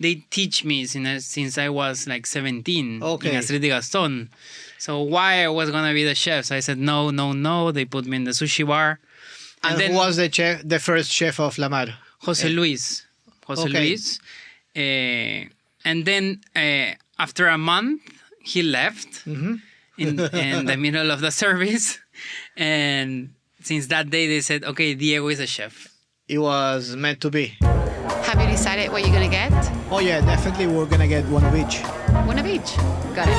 they teach me since I was like 17 Okay. in Astrid Gaston. So why I was gonna be the chef? So I said no, no, no. They put me in the sushi bar, And then who was the first chef of La Mar? Jose Luis, Okay. Luis, and then after a month he left in the middle of the service, and since that day they said, okay, Diego is a chef. It was meant to be. Have you decided what you're going to get? Oh yeah, definitely we're gonna get one of each. One of each. Got it.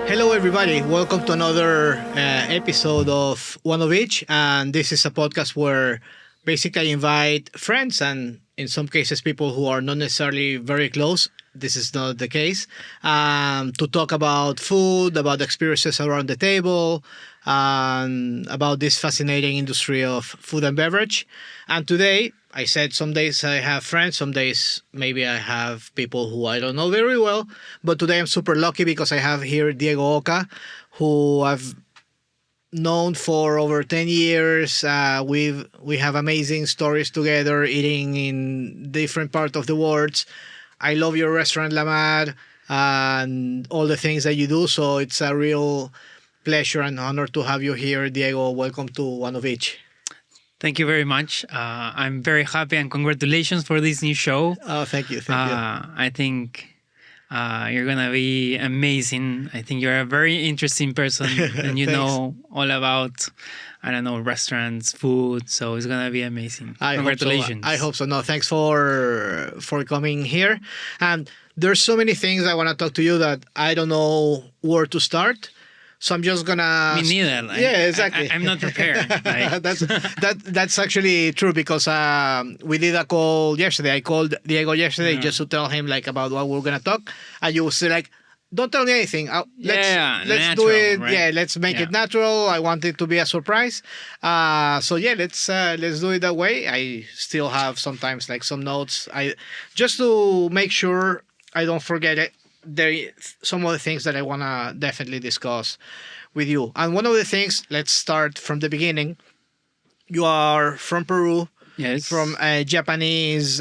Hello everybody, welcome to another episode of One of Each, and this is a podcast where basically I invite friends and in some cases people who are not necessarily very close. This is not the case, to talk about food, about experiences around the table, and about this fascinating industry of food and beverage. And today, I said some days I have friends, some days maybe I have people who I don't know very well. But today I'm super lucky because I have here Diego Oca, who I've known for over 10 years. We have amazing stories together, eating in different parts of the world. I love your restaurant, La Mar, and all the things that you do. So it's a real pleasure and honor to have you here, Diego. Welcome to One of Each. Thank you very much. I'm very happy and congratulations for this new show. Oh, thank you. Thank you. I think you're going to be amazing. I think you're a very interesting person and you know all about, I don't know, restaurants, food. So it's going to be amazing. Congratulations. I hope so. No, thanks for coming here. And there's so many things I want to talk to you that I don't know where to start. So I'm just gonna. Me neither. Yeah, exactly. I'm not prepared. Like. That's actually true because we did a call yesterday. I called Diego yesterday just to tell him like about what we're gonna talk, and you will say like, "Don't tell me anything. Let's natural, do it. right? Yeah, let's make it natural. I want it to be a surprise. So yeah, let's do it that way. I still have sometimes like some notes. I just to make sure I don't forget it. There some of the things that I want to definitely discuss with you. And one of the things, let's start from the beginning. You are from Peru, Yes. from Japanese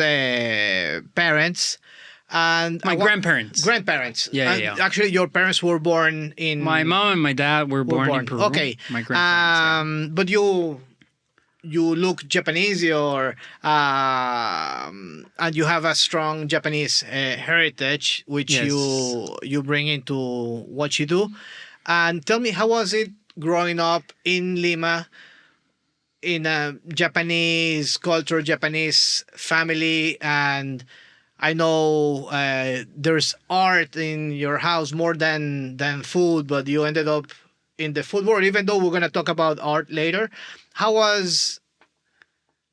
parents. And My grandparents. Grandparents. Yeah, And yeah. actually, your parents were born in... My mom and my dad were born in Peru. Okay. My grandparents. But you look Japanese, and you have a strong Japanese heritage, which Yes. you bring into what you do. And tell me, how was it growing up in Lima, in a Japanese culture, Japanese family? And I know there's art in your house more than food, but you ended up in the food world, even though we're going to talk about art later. How was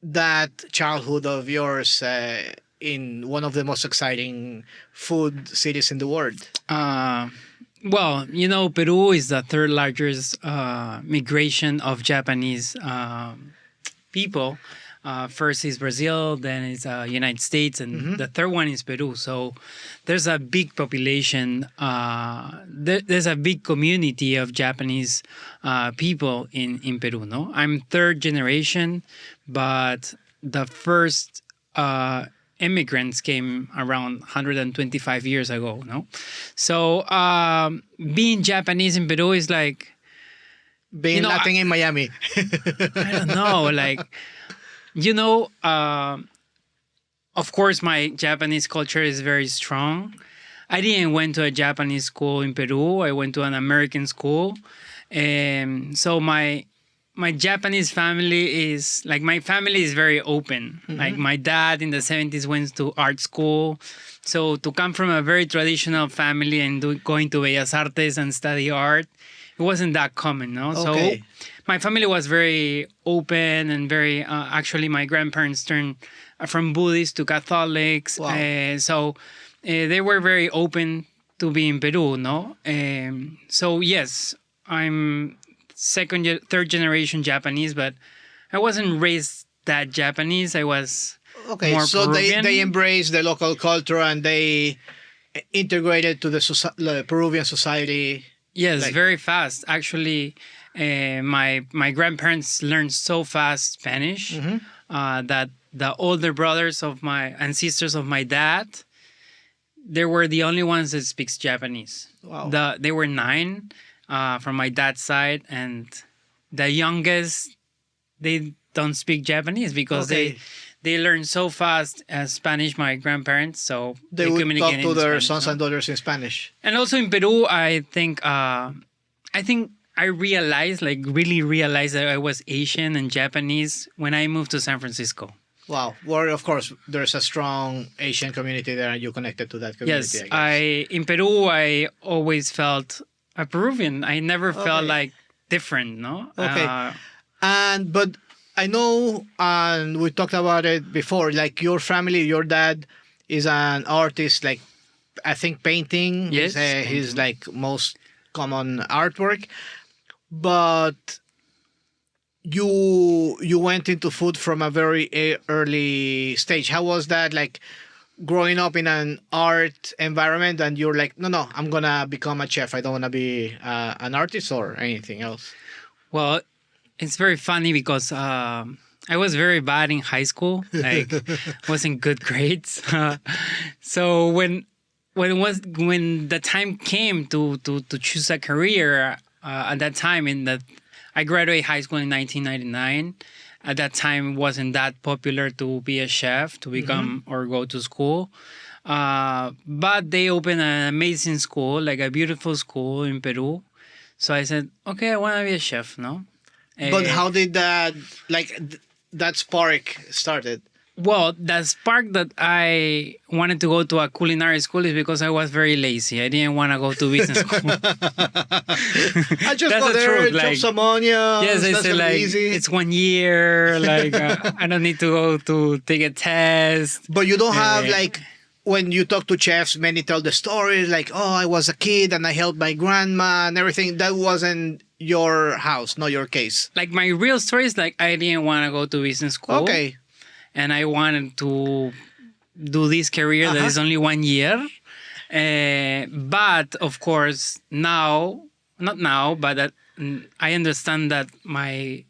that childhood of yours in one of the most exciting food cities in the world? Well, you know, Peru is the third largest migration of Japanese people. First is Brazil, then it's United States, and the third one is Peru. So there's a big population. There's a big community of Japanese people in Peru. No, I'm third generation, but the first immigrants came around 125 years ago. No, so being Japanese in Peru is like Being Latin in Miami. I don't know, like. You know, of course, my Japanese culture is very strong. I didn't went to a Japanese school in Peru. I went to an American school. So my Japanese family is, like, my family is very open. Like, my dad in the 70s went to art school. So to come from a very traditional family and going to Bellas Artes and study art, it wasn't that common, no? Okay. So my family was very open and very, actually my grandparents turned from Buddhist to Catholics. Wow. So they were very open to be in Peru, no? So yes, I'm third generation Japanese, but I wasn't raised that Japanese. I was more so Peruvian. they embrace the local culture and they integrated to the Peruvian society. Yes, Like- very fast. Actually, my grandparents learned so fast Spanish that the older brothers of my and sisters of my dad, they were the only ones that speaks Japanese. Wow. They were 9 from my dad's side, and the youngest, they don't speak Japanese because Okay. they learn so fast Spanish. My grandparents, so They would communicate talk to in their Spanish, sons no? and daughters in Spanish. And also in Peru, I think I realized, like really realized that I was Asian and Japanese when I moved to San Francisco. Wow. Well, of course, there's a strong Asian community there, and you connected to that community. Yes, I guess. in Peru I always felt a Peruvian. I never felt Okay. like different, no? Okay. But I know, and we talked about it before. Like your family, your dad is an artist. Like I think painting Yes, is his like most common artwork. But you went into food from a very early stage. How was that? Like growing up in an art environment, and you're like, no, I'm gonna become a chef. I don't wanna be an artist or anything else. Well, it's very funny because I was very bad in high school. Like, wasn't good grades. So when the time came to choose a career at that time, I graduated high school in 1999. At that time, it wasn't that popular to be a chef, to become or go to school. But they opened an amazing school, like a beautiful school in Peru. So I said, okay, I want to be a chef, no? But how did that that spark started? Well, the spark that I wanted to go to a culinary school is because I was very lazy. I didn't want to go to business school. I just That's go the there, truth, chop like- some onions. Yes, I that's said gonna be like easy. it's 1 year. Like I don't need to go to take a test. But you don't have Eh. like when you talk to chefs, many tell the stories like, oh, I was a kid and I helped my grandma and everything. That wasn't your house, not your case. Like my real story is like I didn't want to go to business school. Okay. And I wanted to do this career that is only 1 year. But of course, not now, but I understand that my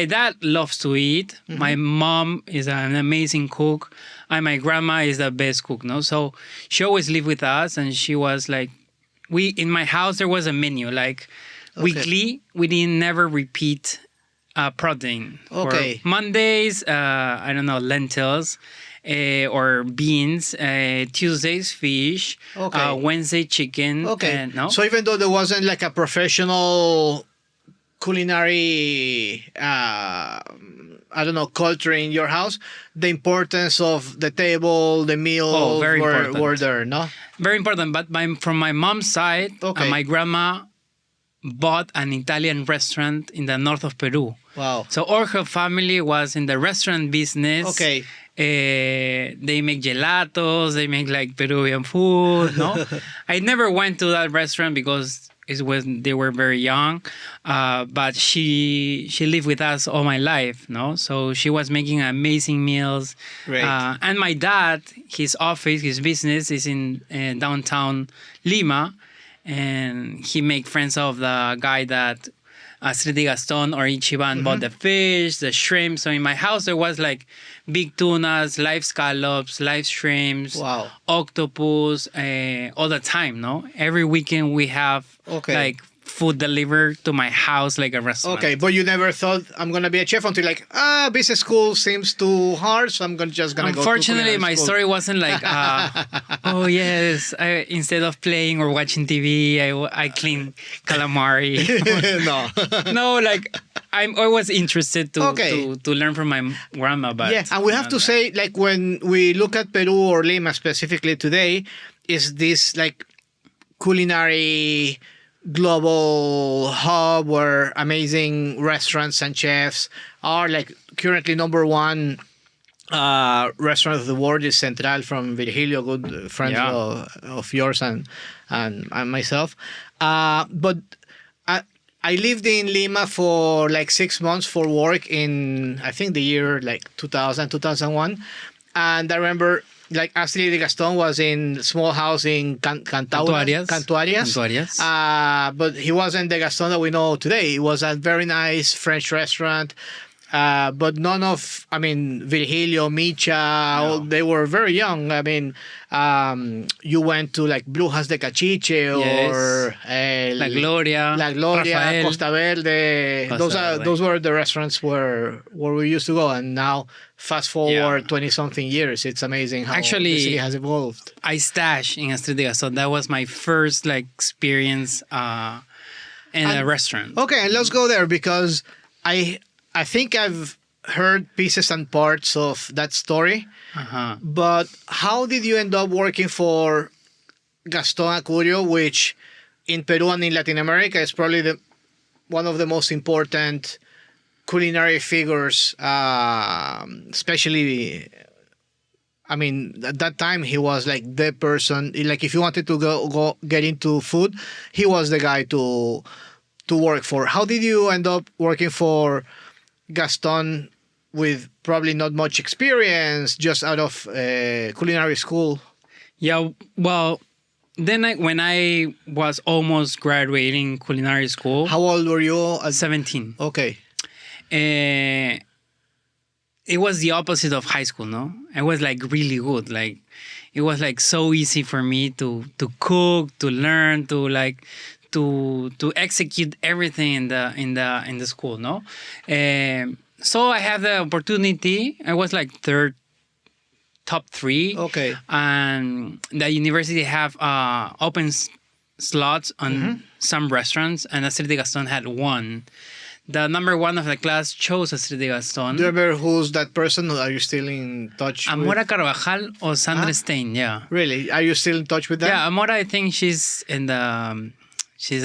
dad loves to eat. My mom is an amazing cook, and my grandma is the best cook. No, so she always lived with us, and she was like, in my house there was a menu like weekly. We didn't never repeat protein. Okay. For Mondays, I don't know, lentils. Or beans, Tuesdays fish, Okay. Wednesday chicken. Okay. No? So even though there wasn't like a professional culinary, I don't know, culture in your house, the importance of the table, the meals very were important. there, no? Very important. But from my mom's side, Okay. my grandma bought an Italian restaurant in the north of Peru. Wow. So all her family was in the restaurant business. Okay. They make gelatos. They make like Peruvian food. No, I never went to that restaurant because it was they were very young. But she lived with us all my life. No, so she was making amazing meals. Great. And my dad, his office, his business is in downtown Lima, and he make friends of the guy that Astrid Gaston or Ichiban bought the fish, the shrimp. So in my house there was like big tunas, live scallops, live shrimps, Wow. octopus, all the time. No, every weekend we have Okay. like food delivered to my house like a restaurant. Okay, but you never thought I'm gonna be a chef until like business school seems too hard, so I'm just gonna go. Unfortunately, to my culinary school. story wasn't like, oh yes, instead of playing or watching TV, I clean calamari. No. No, like I was interested to Okay. to learn from my grandma, but Yeah, and we have to say, like, when we look at Peru or Lima specifically today, is this like culinary global hub where amazing restaurants and chefs are like currently number one restaurant of the world is Central from Virgilio, good friend Yeah. of yours and myself. But I lived in Lima for like 6 months for work in, I think, the year like 2000, 2001. And I remember like Astrid Gaston was in small house in Cantuarias. Cantuarias. But he wasn't the Gaston that we know today. It was a very nice French restaurant. but none of, I mean, Virgilio, Micha, No. they were very young. I mean, you went to like Brujas de Cachiche or La Gloria, La Gloria, Rafael. Costa Verde. Costa Verde. Those were the restaurants where we used to go. And now, fast forward 20 something years, it's amazing how Actually, the city has evolved. I stashed in Astrid Gaston. That was my first like experience in a restaurant. Okay, and let's go there because I think I've heard pieces and parts of that story. Uh-huh. But how did you end up working for Gaston Acurio, which in Peru and in Latin America is probably one of the most important culinary figures, especially. I mean, at that time he was like the person. Like, if you wanted to go get into food, he was the guy to work for. How did you end up working for Gaston with probably not much experience, just out of culinary school? Yeah, well, then when I was almost graduating culinary school, How old were you? 17. Okay. It was the opposite of high school, no? I was like really good. Like, it was like so easy for me to cook, to learn, to execute everything in the school, no? So I had the opportunity. I was like top 3. Okay. And the university have open slots on some restaurants, and Astrid Gaston had one. The number 1 of the class chose Astrid Gaston. Do you remember who's that person? Are you still in touch Amora with? Carvajal or Sandra Stein, yeah. Really? Are you still in touch with them? Yeah, Amora, I think she's in the she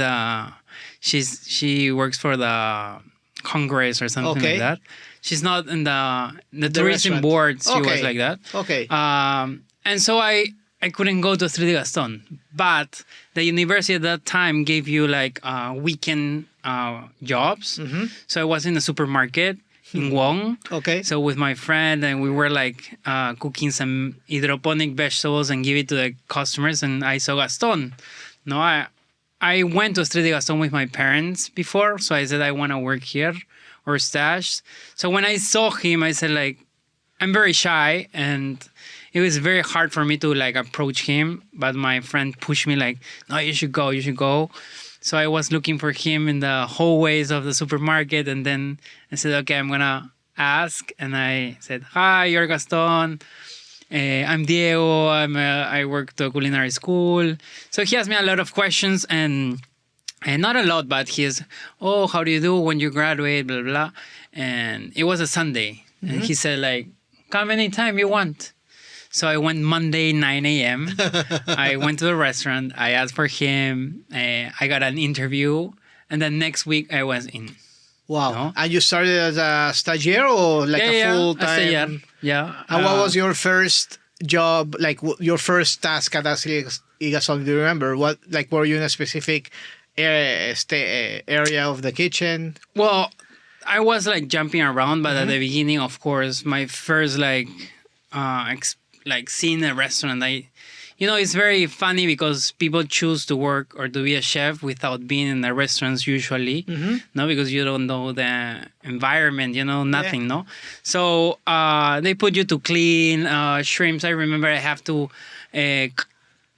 works for the Congress or something Okay. like that. She's not in the tourism restaurant. board. She was Okay. like that. Okay. And so I couldn't go to Astrid Gaston, but the university at that time gave you like weekend jobs. So I was in a supermarket in Wong. Okay. So with my friend, and we were like cooking some hydroponic vegetables and give it to the customers. And I saw Gaston. No, I went to Astrid Gaston with my parents before, so I said I want to work here or stash. So when I saw him, I said like, I'm very shy, and it was very hard for me to like approach him. But my friend pushed me like, no, you should go, you should go. So I was looking for him in the hallways of the supermarket, and then I said, okay, I'm gonna ask. And I said, hi, you're Gaston. I'm Diego. I work to a culinary school. So he asked me a lot of questions, and not a lot, but he is, oh, how do you do when you graduate, blah, blah. And it was a Sunday. And he said, like, come anytime you want. So I went Monday, 9 a.m. I went to the restaurant. I asked for him. I got an interview. And then next week I was in. Wow. No? And you started as a stagiaire or like a full a stagiaire. time? Yeah. And what was your first job, like your first task at Astrid Gaston? Do you remember? What, like, were you in a specific area of the kitchen? Well, I was like jumping around, but at the beginning, of course, my first like seeing a restaurant, it's very funny because people choose to work or to be a chef without being in the restaurants usually, no, because you don't know the environment, nothing, no. So they put you to clean shrimps. I remember I have to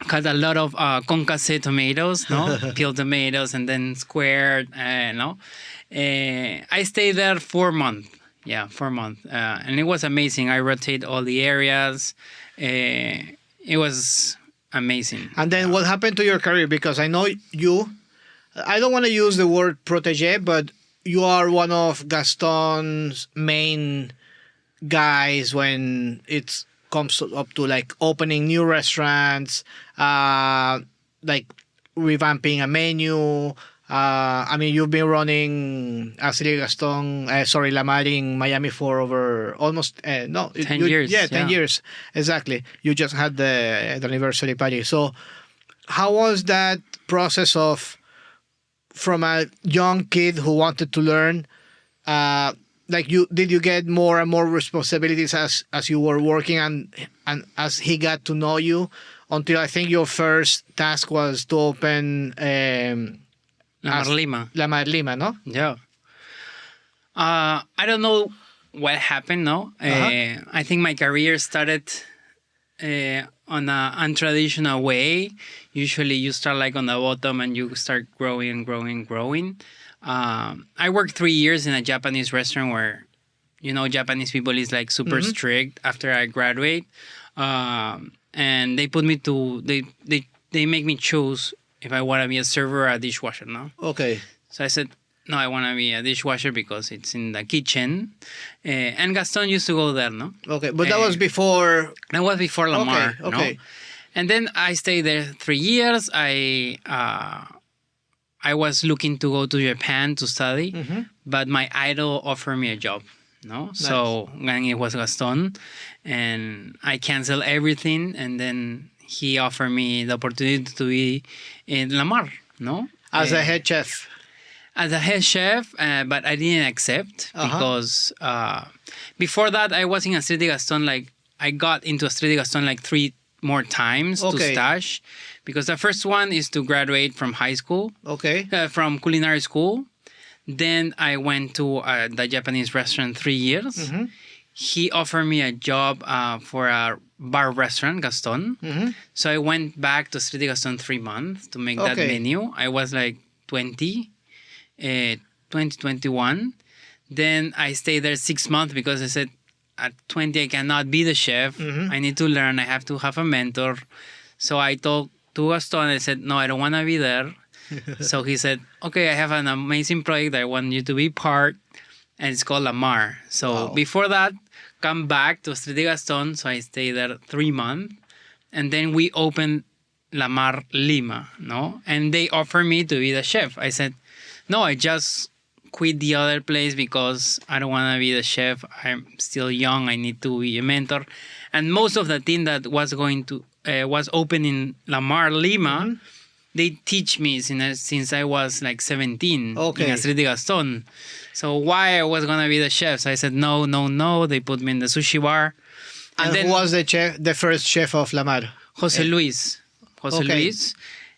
cut a lot of concasse tomatoes, no, peeled tomatoes, and then squared, no. I stayed there 4 months. Yeah, 4 months. And it was amazing. I rotate all the areas. It was amazing. And then what happened to your career? Because I know I don't want to use the word protege, but you are one of Gaston's main guys when it comes up to like opening new restaurants, like revamping a menu. I mean, you've been running Astrid Gaston, La Mar in Miami for over almost 10 years. Yeah, 10 years. Exactly. You just had the anniversary party. So how was that process of, from a young kid who wanted to learn, did you get more and more responsibilities as you were working and as he got to know you, until I think your first task was to open La Mar Lima. La Mar Lima, no? Yeah. I don't know what happened. No, I think my career started on a untraditional way. Usually, you start like on the bottom and you start growing, growing, growing. I worked 3 years in a Japanese restaurant where, Japanese people is like super strict after I graduate. And they put me to, they make me choose if I want to be a server or a dishwasher, no? Okay. So I said, no, I want to be a dishwasher because it's in the kitchen. And Gaston used to go there, no? Okay, but that was before... That was before Lamar, okay. no? And then I stayed there 3 years. I was looking to go to Japan to study, but my idol offered me a job, no? Nice. So, and it was Gaston, and I canceled everything, and then he offered me the opportunity to be in Lamar, no? As a head chef. As a head chef, but I didn't accept because before that I was in Astrid Gaston. Like I got into Astrid Gaston like 3 more times to stage, because the first one is to graduate from high school, from culinary school. Then I went to the Japanese restaurant 3 years. He offered me a job for a bar restaurant, Gaston. So I went back to Astrid Gaston 3 months to make that menu. I was like 2021. Then I stayed there 6 months because I said, at 20, I cannot be the chef. I need to learn. I have to have a mentor. So I told to Gaston, I said, no, I don't want to be there. So he said, okay, I have an amazing project. I want you to be part. And it's called Lamar. So before that, come back to Astrid Gaston. So I stayed there 3 months. And then we opened Lamar Lima, no? And they offered me to be the chef. I said, no, I just quit the other place because I don't want to be the chef. I'm still young. I need to be a mentor. And most of the team that was going to was opening Lamar Lima, they teach me since I was like 17 in Astrid Gaston. So why I was going to be the chef? So I said, no. They put me in the sushi bar. And then, who was the first chef of Lamar? Jose Luis.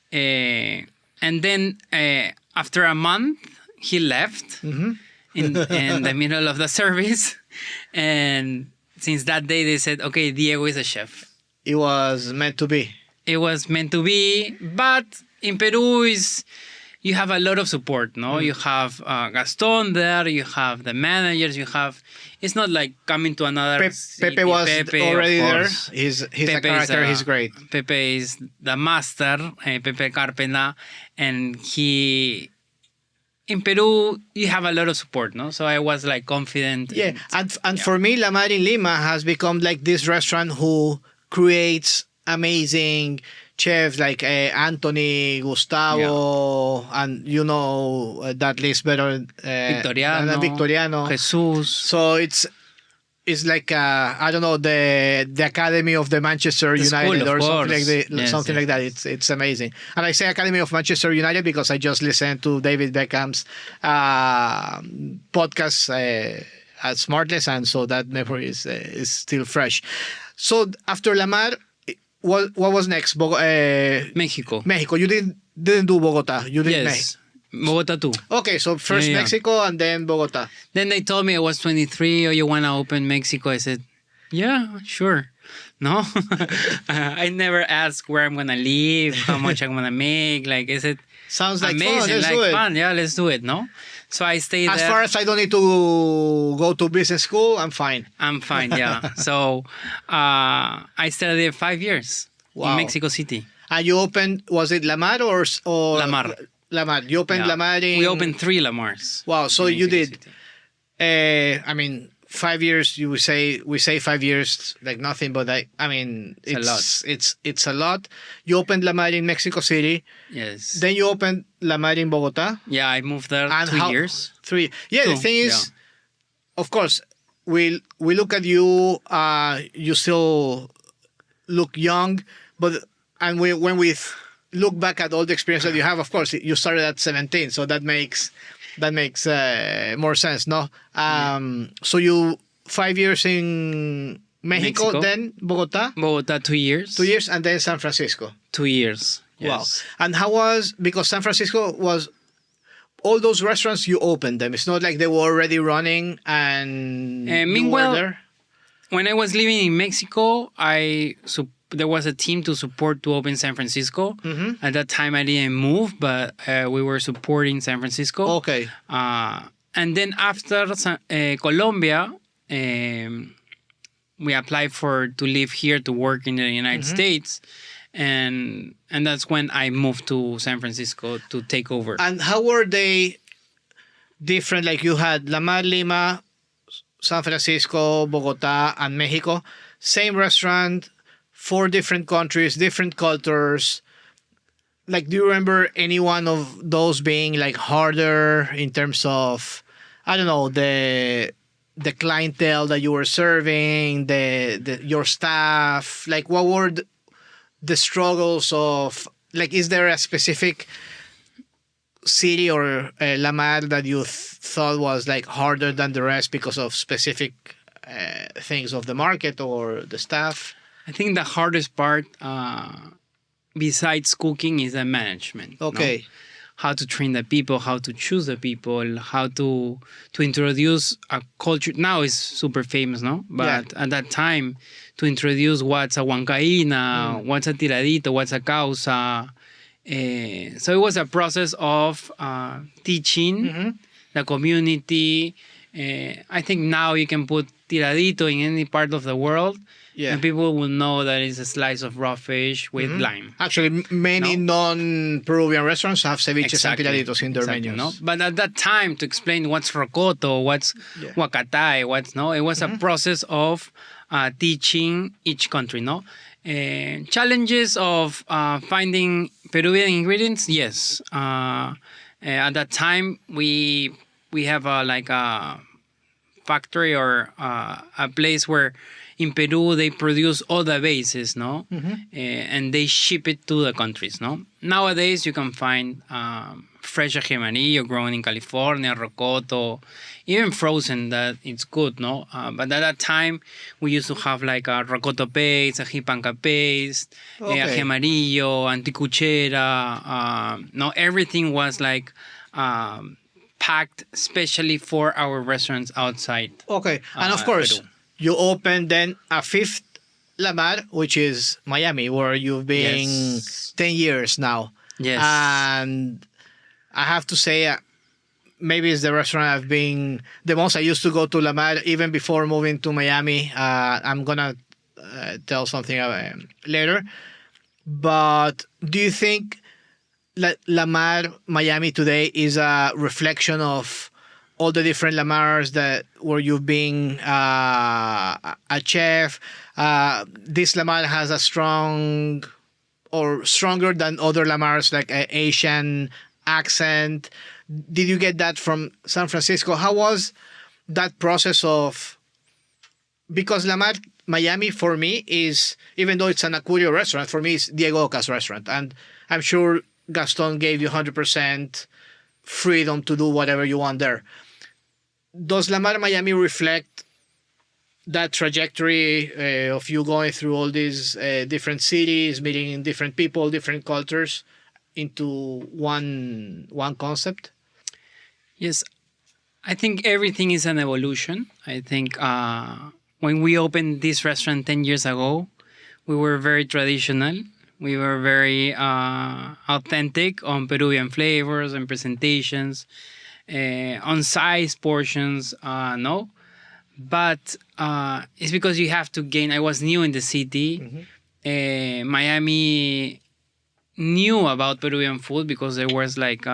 And then after a month, he left in the middle of the service. And since that day, they said, okay, Diego is a chef. It was meant to be. It was meant to be. But in Peru, you have a lot of support, no? You have Gaston there. You have the managers. It's not like coming to another city. Pepe was already there. He's a character. He's great. Pepe is the master, Pepe Carpena. And in Peru, you have a lot of support, no? So I was like confident. Yeah, and for me, Lamar in Lima has become like this restaurant who creates amazing chefs like Anthony, Gustavo, and that list better. Victoriano, Jesus. So it's like I don't know, the Academy of the Manchester United or something like that. It's amazing. And I say Academy of Manchester United because I just listened to David Beckham's podcast at Smartless, and so that memory is still fresh. So after Lamar, what was next? Mexico. You didn't do Bogota. You did Bogota too. Okay, so first Mexico and then Bogota. Then they told me I was 23, or you want to open Mexico? I said, yeah, sure. No, I never asked where I'm gonna live, how much I'm gonna make. Like I said, sounds like amazing, fun. Let's do it. Fun. Yeah, let's do it. No. So I stayed as there. Far as I don't need to go to business school, I'm fine. Yeah. So I stayed there 5 years in Mexico City. And you opened, was it Lamar or Lamar? Lamar. You opened Lamar in... We opened 3 Lamars. Wow. So you did, 5 years, we say 5 years like nothing, but it's a lot. It's a lot. You opened Lamar in Mexico City. Yes. Then you opened Lamar in Bogota. Yeah, I moved there 2 years. 3. Yeah, the thing is, of course, we look at you, you still look young, when we look back at all the experience that you have, of course, you started at 17, so that makes more sense, no? So you 5 years in Mexico, then Bogota? Bogota, 2 years. 2 years, and then San Francisco. 2 years. Yes. Wow. And how was, because San Francisco was all those restaurants you opened them. It's not like they were already running and you meanwhile, were there. when I was living in Mexico, there was a team to support to open San Francisco. At that time, I didn't move, but we were supporting San Francisco. Okay. And then after Colombia, we applied to live here to work in the United States. And that's when I moved to San Francisco to take over. And how were they different? Like you had La Mar, Lima, San Francisco, Bogota, and Mexico. Same restaurant, 4 different countries, different cultures. Like, do you remember any one of those being like harder in terms of, I don't know, the clientele that you were serving, your staff? Like, what were the struggles of, like, is there a specific city or La Mar that you thought was like harder than the rest because of specific things of the market or the staff? I think the hardest part, besides cooking, is the management. Okay. No? How to train the people, how to choose the people, how to introduce a culture. Now it's super famous, no? But at that time, to introduce what's a huancaína, what's a tiradito, what's a causa. So it was a process of teaching the community. I think now you can put tiradito in any part of the world. Yeah. And people will know that it's a slice of raw fish with lime. Actually, many non-Peruvian restaurants have ceviches and tiraditos in their menus. No? But at that time, to explain what's rocoto, what's huacatay, it was a process of teaching each country. No, challenges of finding Peruvian ingredients. Yes, at that time we have a factory or a place where in Peru they produce all the bases, no, and they ship it to the countries. No, nowadays you can find fresh ají amarillo grown in California, rocoto, even frozen that it's good, no. But at that time we used to have like a rocoto paste, ají panca paste, ají amarillo, anticuchera. No, everything was like packed especially for our restaurants outside. Okay, and of course, Peru. You opened then a 5th La Mar, which is Miami, where you've been 10 years now. Yes. And I have to say, maybe it's the restaurant I've been the most. I used to go to La Mar even before moving to Miami. I'm going to tell something later. But do you think La Mar, Miami today is a reflection of all the different La Mars where you've been a chef? This La Mar has a strong or stronger than other La Mars, like an Asian accent. Did you get that from San Francisco? How was that process of, because La Mar Miami for me is, even though it's an Acurio restaurant, for me it's Diego Oca's restaurant. And I'm sure Gaston gave you 100% freedom to do whatever you want there. Does La Mar Miami reflect that trajectory of you going through all these different cities, meeting different people, different cultures into one concept? Yes, I think everything is an evolution. I think when we opened this restaurant 10 years ago, we were very traditional. We were very authentic on Peruvian flavors and presentations, on size, portions, no. But it's because you have to gain. I was new in the city. Miami knew about Peruvian food because there was like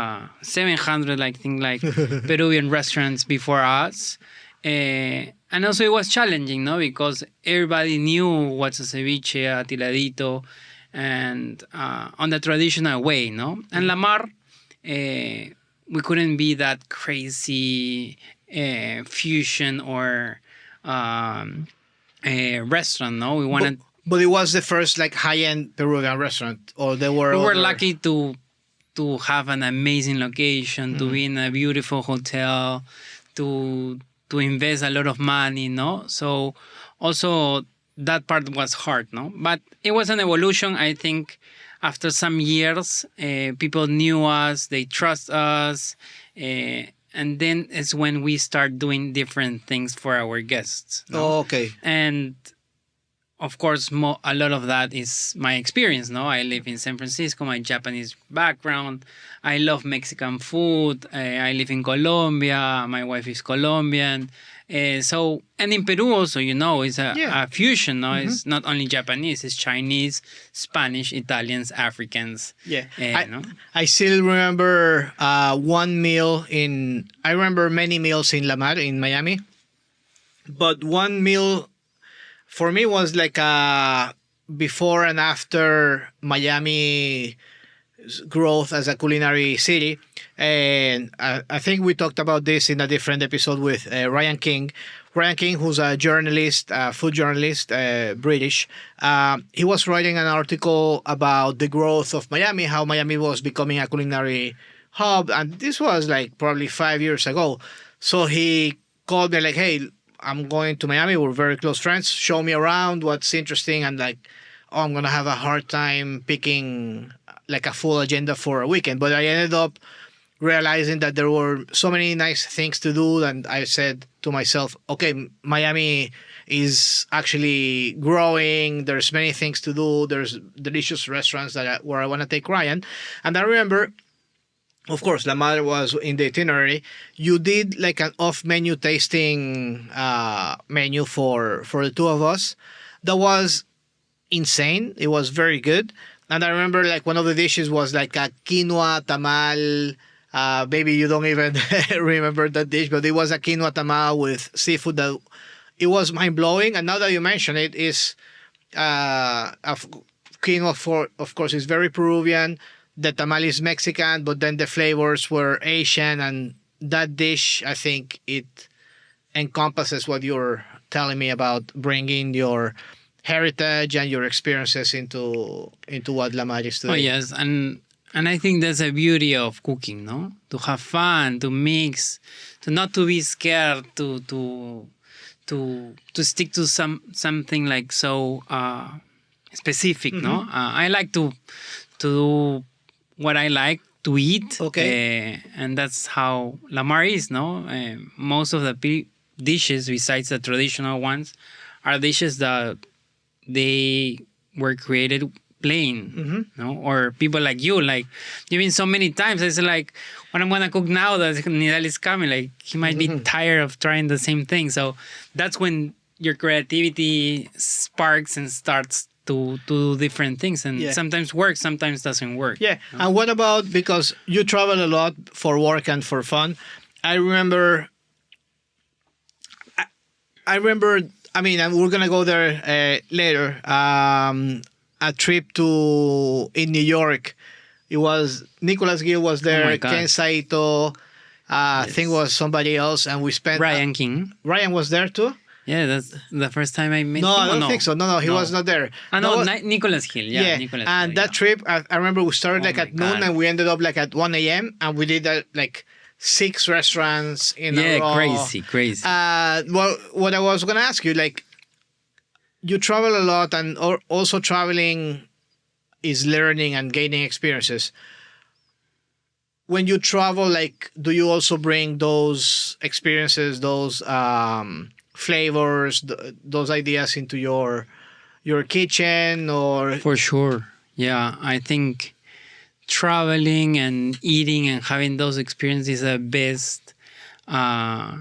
700, I think, like Peruvian restaurants before us. And also it was challenging, no, because everybody knew what's a ceviche, a tiradito, and on the traditional way, no? And La Mar, we couldn't be that crazy fusion or restaurant, no? We wanted... But it was the first like high-end Peruvian restaurant, or there were... We were lucky to have an amazing location, to be in a beautiful hotel, to invest a lot of money, no? So also that part was hard, no? But it was an evolution. I think after some years, people knew us, they trust us, and then it's when we start doing different things for our guests. No? Oh, okay. And of course, a lot of that is my experience. No, I live in San Francisco. My Japanese background. I love Mexican food. I live in Colombia. My wife is Colombian. And in Peru also, it's a fusion. No, it's not only Japanese. It's Chinese, Spanish, Italians, Africans. Yeah, no? I still remember one meal I remember many meals in La Mar in Miami, but one meal for me was like a before and after Miami growth as a culinary city. And I think we talked about this in a different episode with Ryan King. Ryan King, who's a journalist, food journalist, British. He was writing an article about the growth of Miami, how Miami was becoming a culinary hub. And this was like probably 5 years ago. So he called me like, hey, I'm going to Miami. We're very close friends. Show me around what's interesting. And like, oh, I'm going to have a hard time picking like a full agenda for a weekend. But I ended up realizing that there were so many nice things to do. And I said to myself, okay, Miami is actually growing. There's many things to do. There's delicious restaurants where I want to take Ryan. And I remember, of course, La Madre was in the itinerary. You did like an off-menu tasting menu for the two of us. That was insane. It was very good. And I remember like one of the dishes was like a quinoa tamal. Maybe you don't even remember that dish, but it was a quinoa tamal with seafood. It was mind-blowing. And now that you mention it, is quinoa, of course, is very Peruvian. The tamal is Mexican, but then the flavors were Asian. And that dish, I think it encompasses what you're telling me about bringing your heritage and your experiences into what La Madre is today. Oh, yes. And I think that's the beauty of cooking, no? To have fun, to mix, to not to be scared, to stick to something like so specific, no? I like to do what I like to eat. Okay. And that's how La Mar is, no? Most of the dishes, besides the traditional ones, are dishes that they were created plain, no? Or people like you, like, you've been so many times. It's like, when I'm gonna cook now that Nidal is coming, like, he might be tired of trying the same thing. So that's when your creativity sparks and starts to do different things, and sometimes works, sometimes doesn't work. Yeah. No? And what about, because you travel a lot for work and for fun, I remember, I mean, and we're gonna go there later. A trip in New York. It was Nicolas Gill was there. Oh Ken Saito. I think was somebody else, and we spent. Ryan King. Ryan was there too. Yeah, that's the first time I met him. No, I don't think so. No, he was not there. Nicolas Gill. Yeah, Nicolas and Gill, that trip, I remember we started like at noon, and we ended up like at 1 a.m. and we did like 6 restaurants in a row. Crazy. Well, what I was going to ask you, like, you travel a lot, and also traveling is learning and gaining experiences. When you travel, like, do you also bring those experiences, those flavors, those ideas into your kitchen, or? For sure. Yeah, I think traveling and eating and having those experiences is the best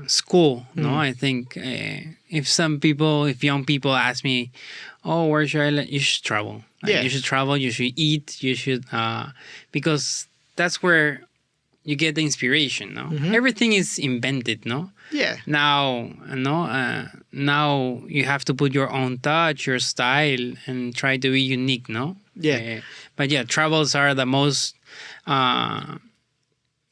school. No, I think if young people ask me, oh, where should I you should travel. You should travel, you should eat, you should because that's where you get the inspiration. No, everything is invented. No, now you have to put your own touch, your style, and try to be unique. No, but travels are the most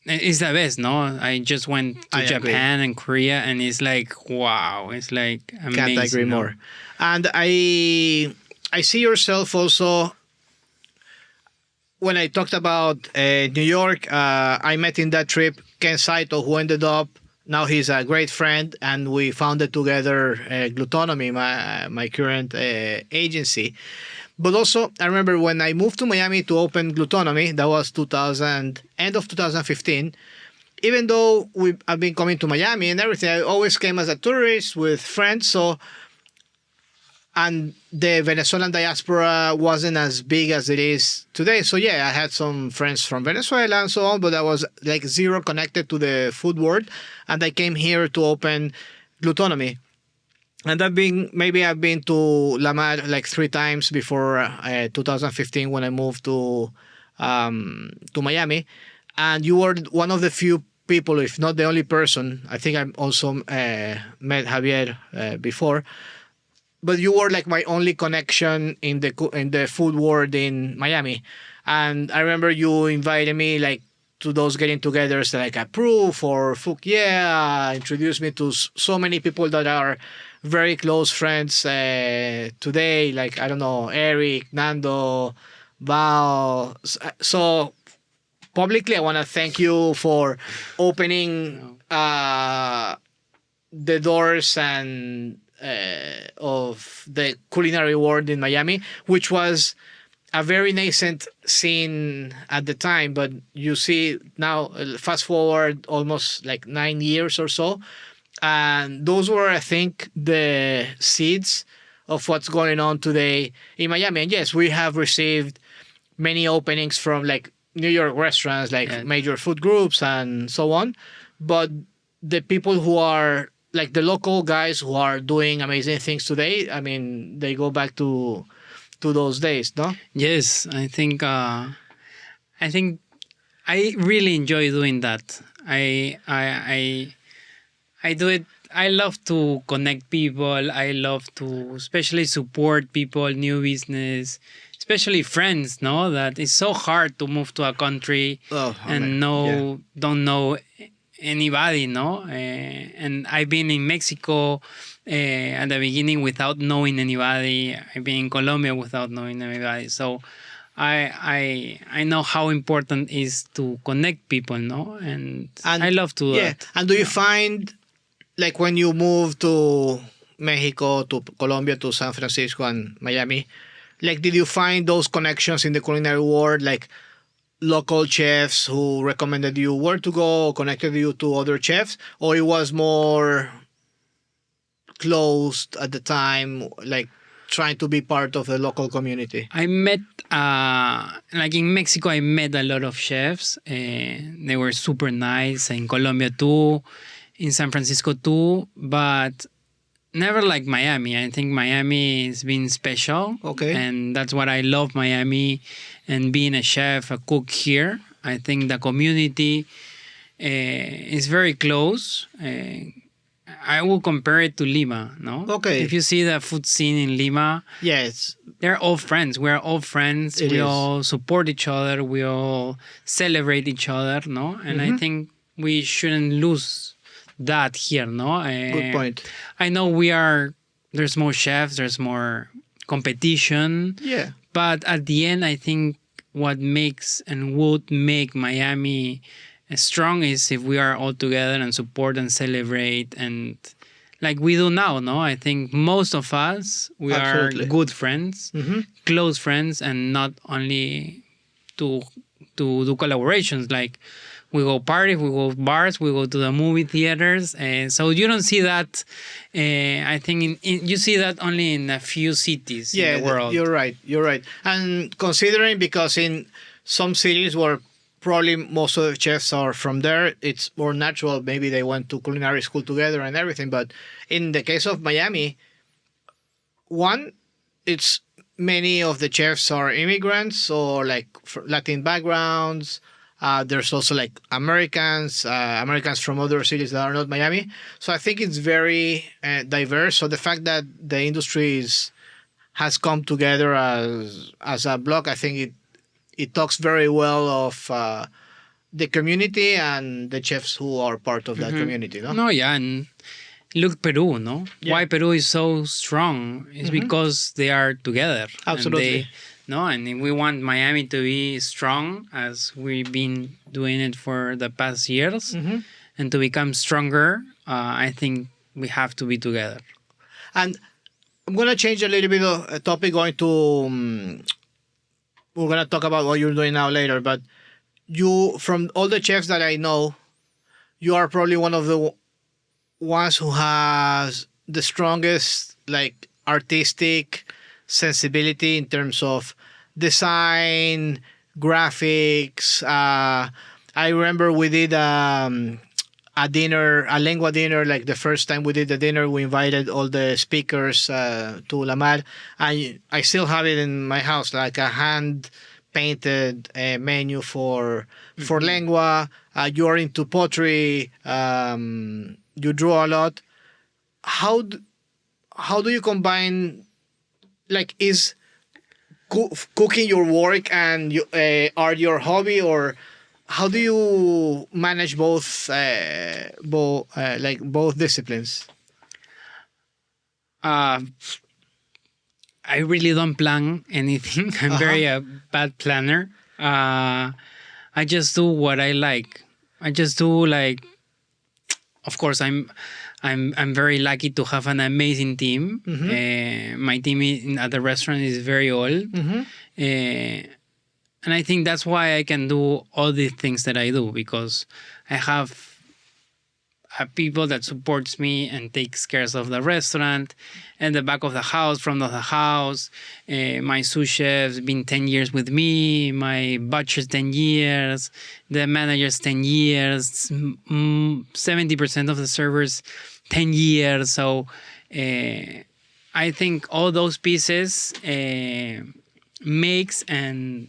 it's the best. No, I just went to Japan and Korea, and it's like, wow, it's like amazing. Can't agree more. And I see yourself also. When I talked about New York, I met in that trip Ken Saito, who ended up Now he's a great friend, and we founded together Glutonomy, my current agency. But also, I remember when I moved to Miami to open Glutonomy, that was 2000, end of 2015. Even though I've been coming to Miami and everything, I always came as a tourist with friends. So, and the Venezuelan diaspora wasn't as big as it is today. So yeah, I had some friends from Venezuela and so on, but I was like zero connected to the food world. And I came here to open Glutonomy. And I've been to La Mar like 3 times before 2015 when I moved to Miami. And you were one of the few people, if not the only person. I think I also met Javier before, but you were like my only connection in the food world in Miami. And I remember you invited me like to those getting-togethers like a proof or Fuck Yeah, introduced me to so many people that are very close friends today, like, I don't know, Eric, Nando, Val. So publicly, I want to thank you for opening the doors and of the culinary world in Miami, which was a very nascent scene at the time. But you see now, fast forward almost like 9 years or so, and those were, I think, the seeds of what's going on today in Miami. And yes, we have received many openings from like New York restaurants, like major food groups and so on. But the people who are like the local guys who are doing amazing things today, I mean, they go back to those days, no? Yes, I think I really enjoy doing that. I do it. I love to connect people. I love to especially support people, new business, especially friends, no? That it's so hard to move to a country and don't know anybody, no? And I've been in Mexico at the beginning without knowing anybody. I've been in Colombia without knowing anybody. So I know how important it is to connect people, no? And I love to do that. And do you find, like, when you move to Mexico, to Colombia, to San Francisco and Miami, like, did you find those connections in the culinary world, like local chefs who recommended you where to go, connected you to other chefs, or it was more closed at the time, like trying to be part of the local community? I met, like in Mexico, I met a lot of chefs. They were super nice. In Colombia too, in San Francisco too, but never like Miami. I think Miami has been special. Okay. And that's what I love Miami and being a chef, a cook here. I think the community is very close. I will compare it to Lima, no? Okay. If you see the food scene in Lima, yes, they're all friends. We're all friends. We all support each other. We all celebrate each other, no? And I think we shouldn't lose that here, no? Good point. I know there's more chefs, there's more competition. Yeah. But at the end, I think what makes and would make Miami strong is if we are all together and support and celebrate and like we do now, no? I think most of us, we Absolutely. are good friends, close friends, and not only to do collaborations. Like we go parties, we go bars, we go to the movie theaters. So you don't see that. I think you see that only in a few cities in the world. You're right. And considering, because in some cities where probably most of the chefs are from there, it's more natural. Maybe they went to culinary school together and everything. But in the case of Miami, one, it's many of the chefs are immigrants or like Latin backgrounds. There's also like Americans from other cities that are not Miami. So I think it's very diverse. So the fact that the industry has come together as a block, I think it talks very well of the community and the chefs who are part of that community. No? No, yeah, and look Peru, no? Yeah. Why Peru is so strong is because they are together. Absolutely. And if we want Miami to be strong, as we've been doing it for the past years, and and to become stronger, I think we have to be together. And I'm gonna change a little bit of topic. Going to we're gonna talk about what you're doing now later. But you, from all the chefs that I know, you are probably one of the ones who has the strongest like artistic sensibility in terms of design, graphics. I remember we did a dinner, a lengua dinner, like the first time we did the dinner, we invited all the speakers to La Mar. I still have it in my house, like a hand painted menu for lengua. You're into pottery. You draw a lot. How do you combine? Like, is cooking your work and art your hobby, or how do you manage both disciplines? I really don't plan anything. I'm very bad planner. I just do what I like. I just do like. Of course, I'm very lucky to have an amazing team. My team at the restaurant is very old. And I think that's why I can do all the things that I do, because I have people that supports me and takes care of the restaurant and the back of the house, front of the house. My sous chef's been 10 years with me. My butcher's 10 years. The manager's 10 years. 70% of the servers 10 years. So I think all those pieces makes and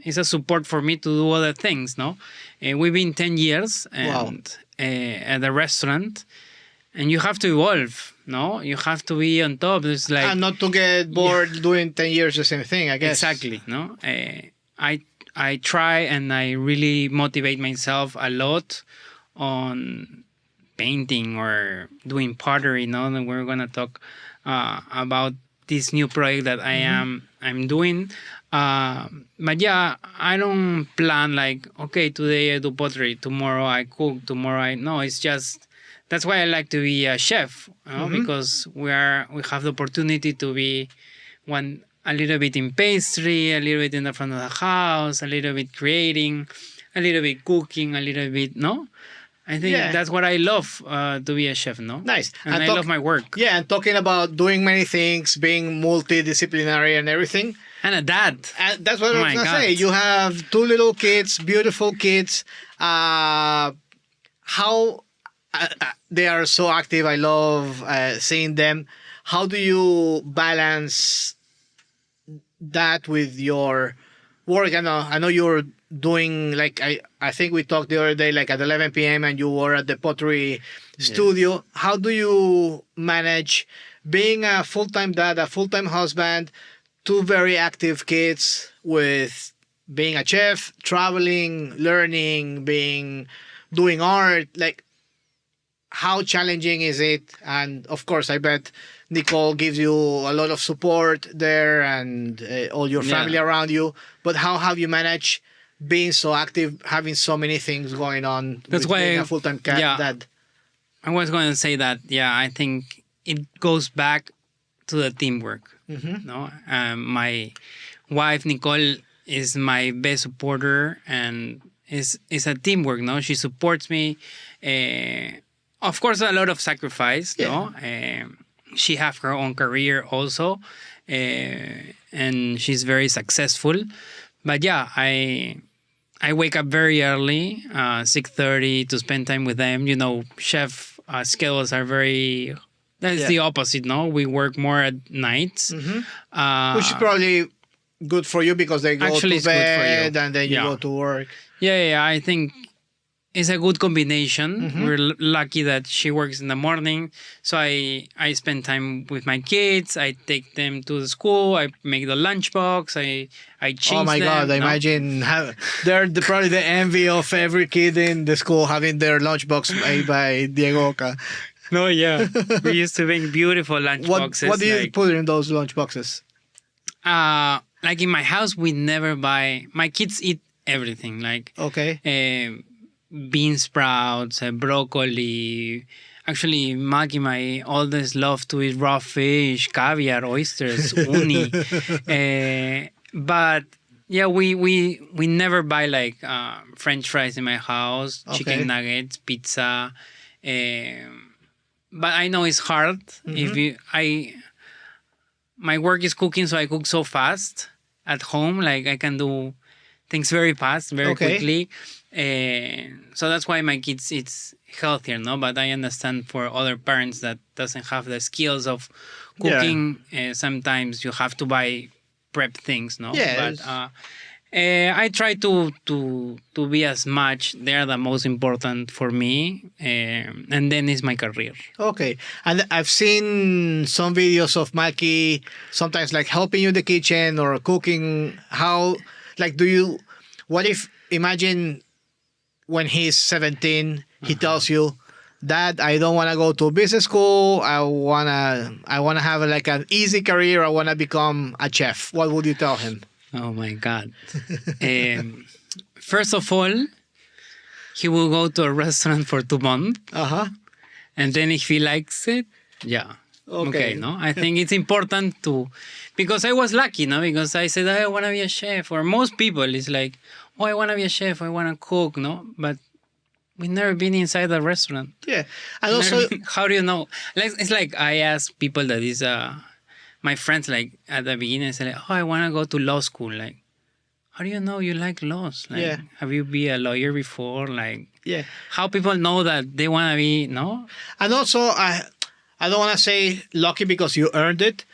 it's a support for me to do other things, no? We've been 10 years and at the restaurant, and you have to evolve, no? You have to be on top. There's like... And not to get bored doing 10 years the same thing, I guess. Exactly, no? I try and I really motivate myself a lot on painting or doing pottery, no? And we're going to talk about this new project that I'm doing. But yeah, I don't plan like, okay, today I do pottery, tomorrow I cook, no, it's just, that's why I like to be a chef, you know, because we have the opportunity to be a little bit in pastry, a little bit in the front of the house, a little bit creating, a little bit cooking, a little bit, no? I think that's what I love, to be a chef, no? Nice. And I love my work. Yeah, and talking about doing many things, being multidisciplinary and everything. And a dad. That's what I was going to say. You have 2 little kids, beautiful kids. How they are so active. I love seeing them. How do you balance that with your work? I know you're doing, like, I think we talked the other day, like at 11 p.m. and you were at the pottery studio. How do you manage being a full-time dad, a full-time husband, 2 very active kids, with being a chef, traveling, learning, doing art? Like, how challenging is it? And of course, I bet Nicole gives you a lot of support there and all your family around you. But how have you managed being so active, having so many things going on? That's why being a full-time dad. I was going to say that. Yeah, I think it goes back to the teamwork. No, my wife Nicole is my best supporter, and is a teamwork. No, she supports me. Of course, a lot of sacrifice. No, she have her own career also, and she's very successful. But yeah, I wake up very early, 6:30, to spend time with them. You know, chef schedules are very. That's the opposite, no? We work more at nights. Which is probably good for you, because they go to bed and then you go to work. Yeah, I think it's a good combination. We're lucky that she works in the morning. So I spend time with my kids. I take them to the school. I make the lunchbox. I change them. Oh my God, I imagine they're probably the envy of every kid in the school, having their lunchbox made by Diego Oca. No, yeah. We used to make beautiful lunch boxes. What do you put in those lunch boxes? Like in my house, we never buy. My kids eat everything. Like, okay. bean sprouts, broccoli. Actually, Maggie, my oldest, love to eat raw fish, caviar, oysters, uni. But yeah, we never buy like French fries in my house, Okay. chicken nuggets, pizza. But I know it's hard. If you, my work is cooking, so I cook so fast at home. Like I can do things very fast, very Okay. quickly. So that's why my kids it's healthier, no? But I understand for other parents that doesn't have the skills of cooking. Sometimes you have to buy prep things, no? Yes. But I try to be as much. They are the most important for me, and then is my career. Okay. And I've seen some videos of Maki sometimes like helping you in the kitchen or cooking. How, like, what if, imagine when he's 17, he tells you, Dad, I don't want to go to business school. I wanna have like an easy career. I want to become a chef. What would you tell him? Oh my God. First of all, he will go to a restaurant for 2 months. Uh-huh. And then if he likes it, yeah. Okay. No? I think it's important to, because I was lucky, no? Because I said, I want to be a chef. Or most people, it's like, oh, I want to be a chef. I want to cook, no? But we've never been inside a restaurant. Yeah. And also, How do you know? Like, it's like I ask people that is, my friends, like at the beginning, say, like, oh, I want to go to law school. Like, how do you know you like laws? Like, Yeah. Have you been a lawyer before? Like, yeah. how people know that they want to be, no? And also, I don't want to say lucky because you earned it,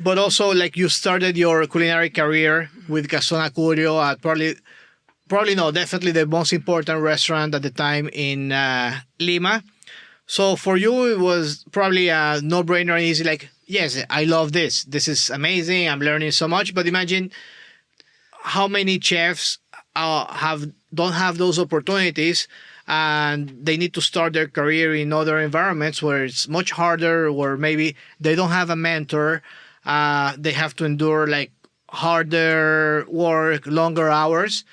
but also like you started your culinary career with Gaston Acurio at probably no, definitely the most important restaurant at the time in Lima. So for you, it was probably a no-brainer and easy. Like, yes, I love this. This is amazing. I'm learning so much. But imagine how many chefs don't have those opportunities, and they need to start their career in other environments where it's much harder, or maybe they don't have a mentor. They have to endure like harder work, longer hours,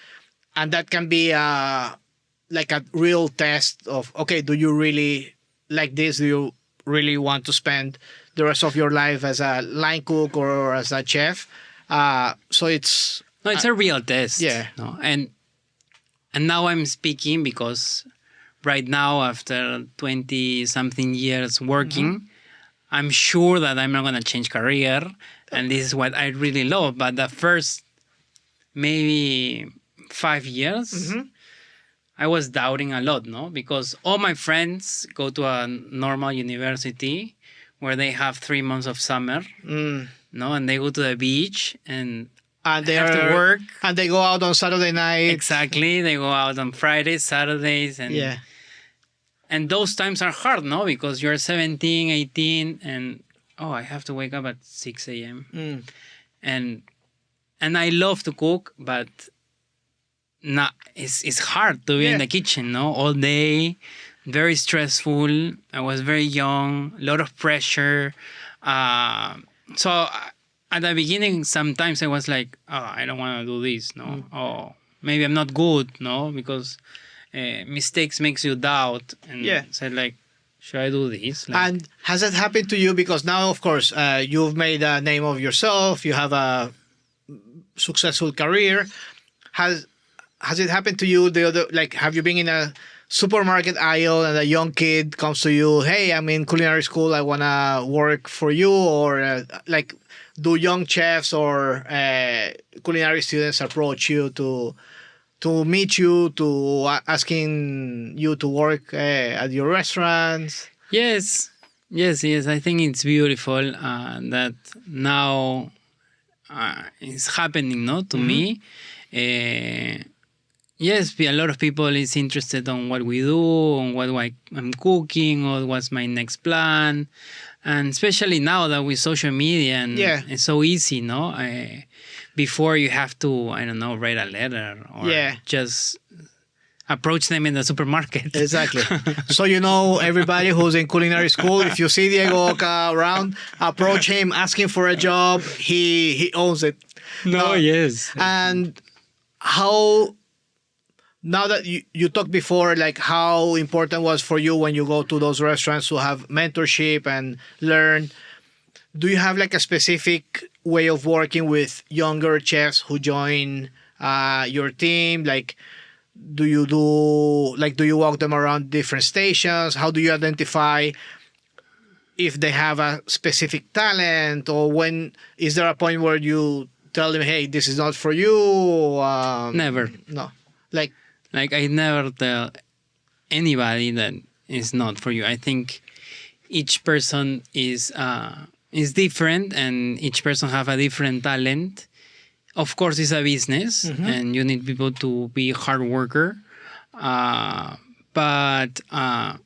and that can be like a real test of, okay, do you really like this? Do you really want to spend the rest of your life as a line cook or as a chef? So it's No, it's a real test. yeah. No? And now I'm speaking because right now, after 20 something years working, I'm sure that I'm not going to change career. And this is what I really love. But the first maybe 5 years, I was doubting a lot, no? Because all my friends go to a normal university where they have 3 months of summer, no? And they go to the beach and they have to work. and they go out on Saturday night. Exactly. They go out on Fridays, Saturdays. And Yeah. and those times are hard, no? Because you're 17, 18, and I have to wake up at 6 a.m. And I love to cook, but it's hard to be in the kitchen, no? All day, very stressful. I was very young, a lot of pressure. So at the beginning, sometimes I was like, I don't want to do this, no? Oh, maybe I'm not good, no? Because mistakes makes you doubt. And said like, should I do this? Like, And has it happened to you? Because now, of course, you've made a name of yourself. You have a successful career. Has it happened to you? Have you been in a supermarket aisle and a young kid comes to you? Hey, I'm in culinary school. I wanna work for you. Or do young chefs or culinary students approach you to meet you, to asking you to work at your restaurants? Yes. I think it's beautiful that now it's happening, no, to me. Yes, a lot of people is interested on what we do, on what I'm cooking, or what's my next plan, and especially now that with social media and it's so easy, no. Before you have to, I don't know, write a letter or just approach them in the supermarket. Exactly. So everybody who's in culinary school, if you see Diego Oca around, approach him, ask him for a job. He owns it. No, yes. And how Now that you talked before, like how important was for you when you go to those restaurants to have mentorship and learn. Do you have like a specific way of working with younger chefs who join your team? Like, do you walk them around different stations? How do you identify if they have a specific talent, or when is there a point where you tell them, hey, this is not for you? Never. No, like Like I never tell anybody that it's not for you. I think each person is different, and each person have a different talent. Of course, it's a business, and you need people to be hard worker. But I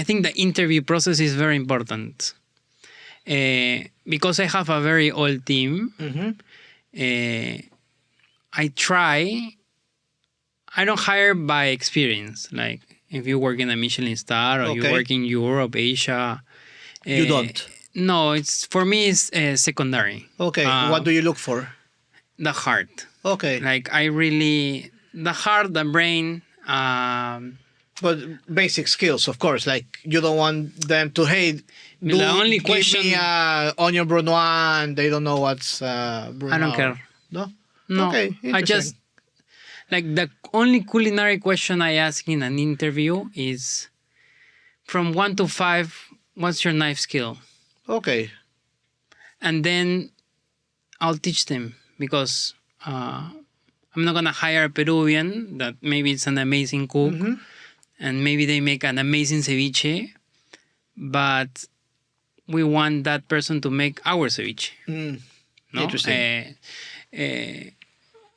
think the interview process is very important. Because I have a very old team. I try. I don't hire by experience. Like if you work in a Michelin star or you work in Europe, Asia. you don't. No, it's for me. It's secondary. Okay, what do you look for? The heart. Okay, Like I really the heart, the brain. but basic skills, of course. Like you don't want them to The only give question. me onion brunoise, and they don't know what's brunoise. I don't care. No. No, Okay, I just like the only culinary question I ask in an interview is from 1 to 5. What's your knife skill? Okay. And then I'll teach them because I'm not gonna hire a Peruvian that maybe it's an amazing cook and maybe they make an amazing ceviche, but we want that person to make our ceviche. No? Interesting.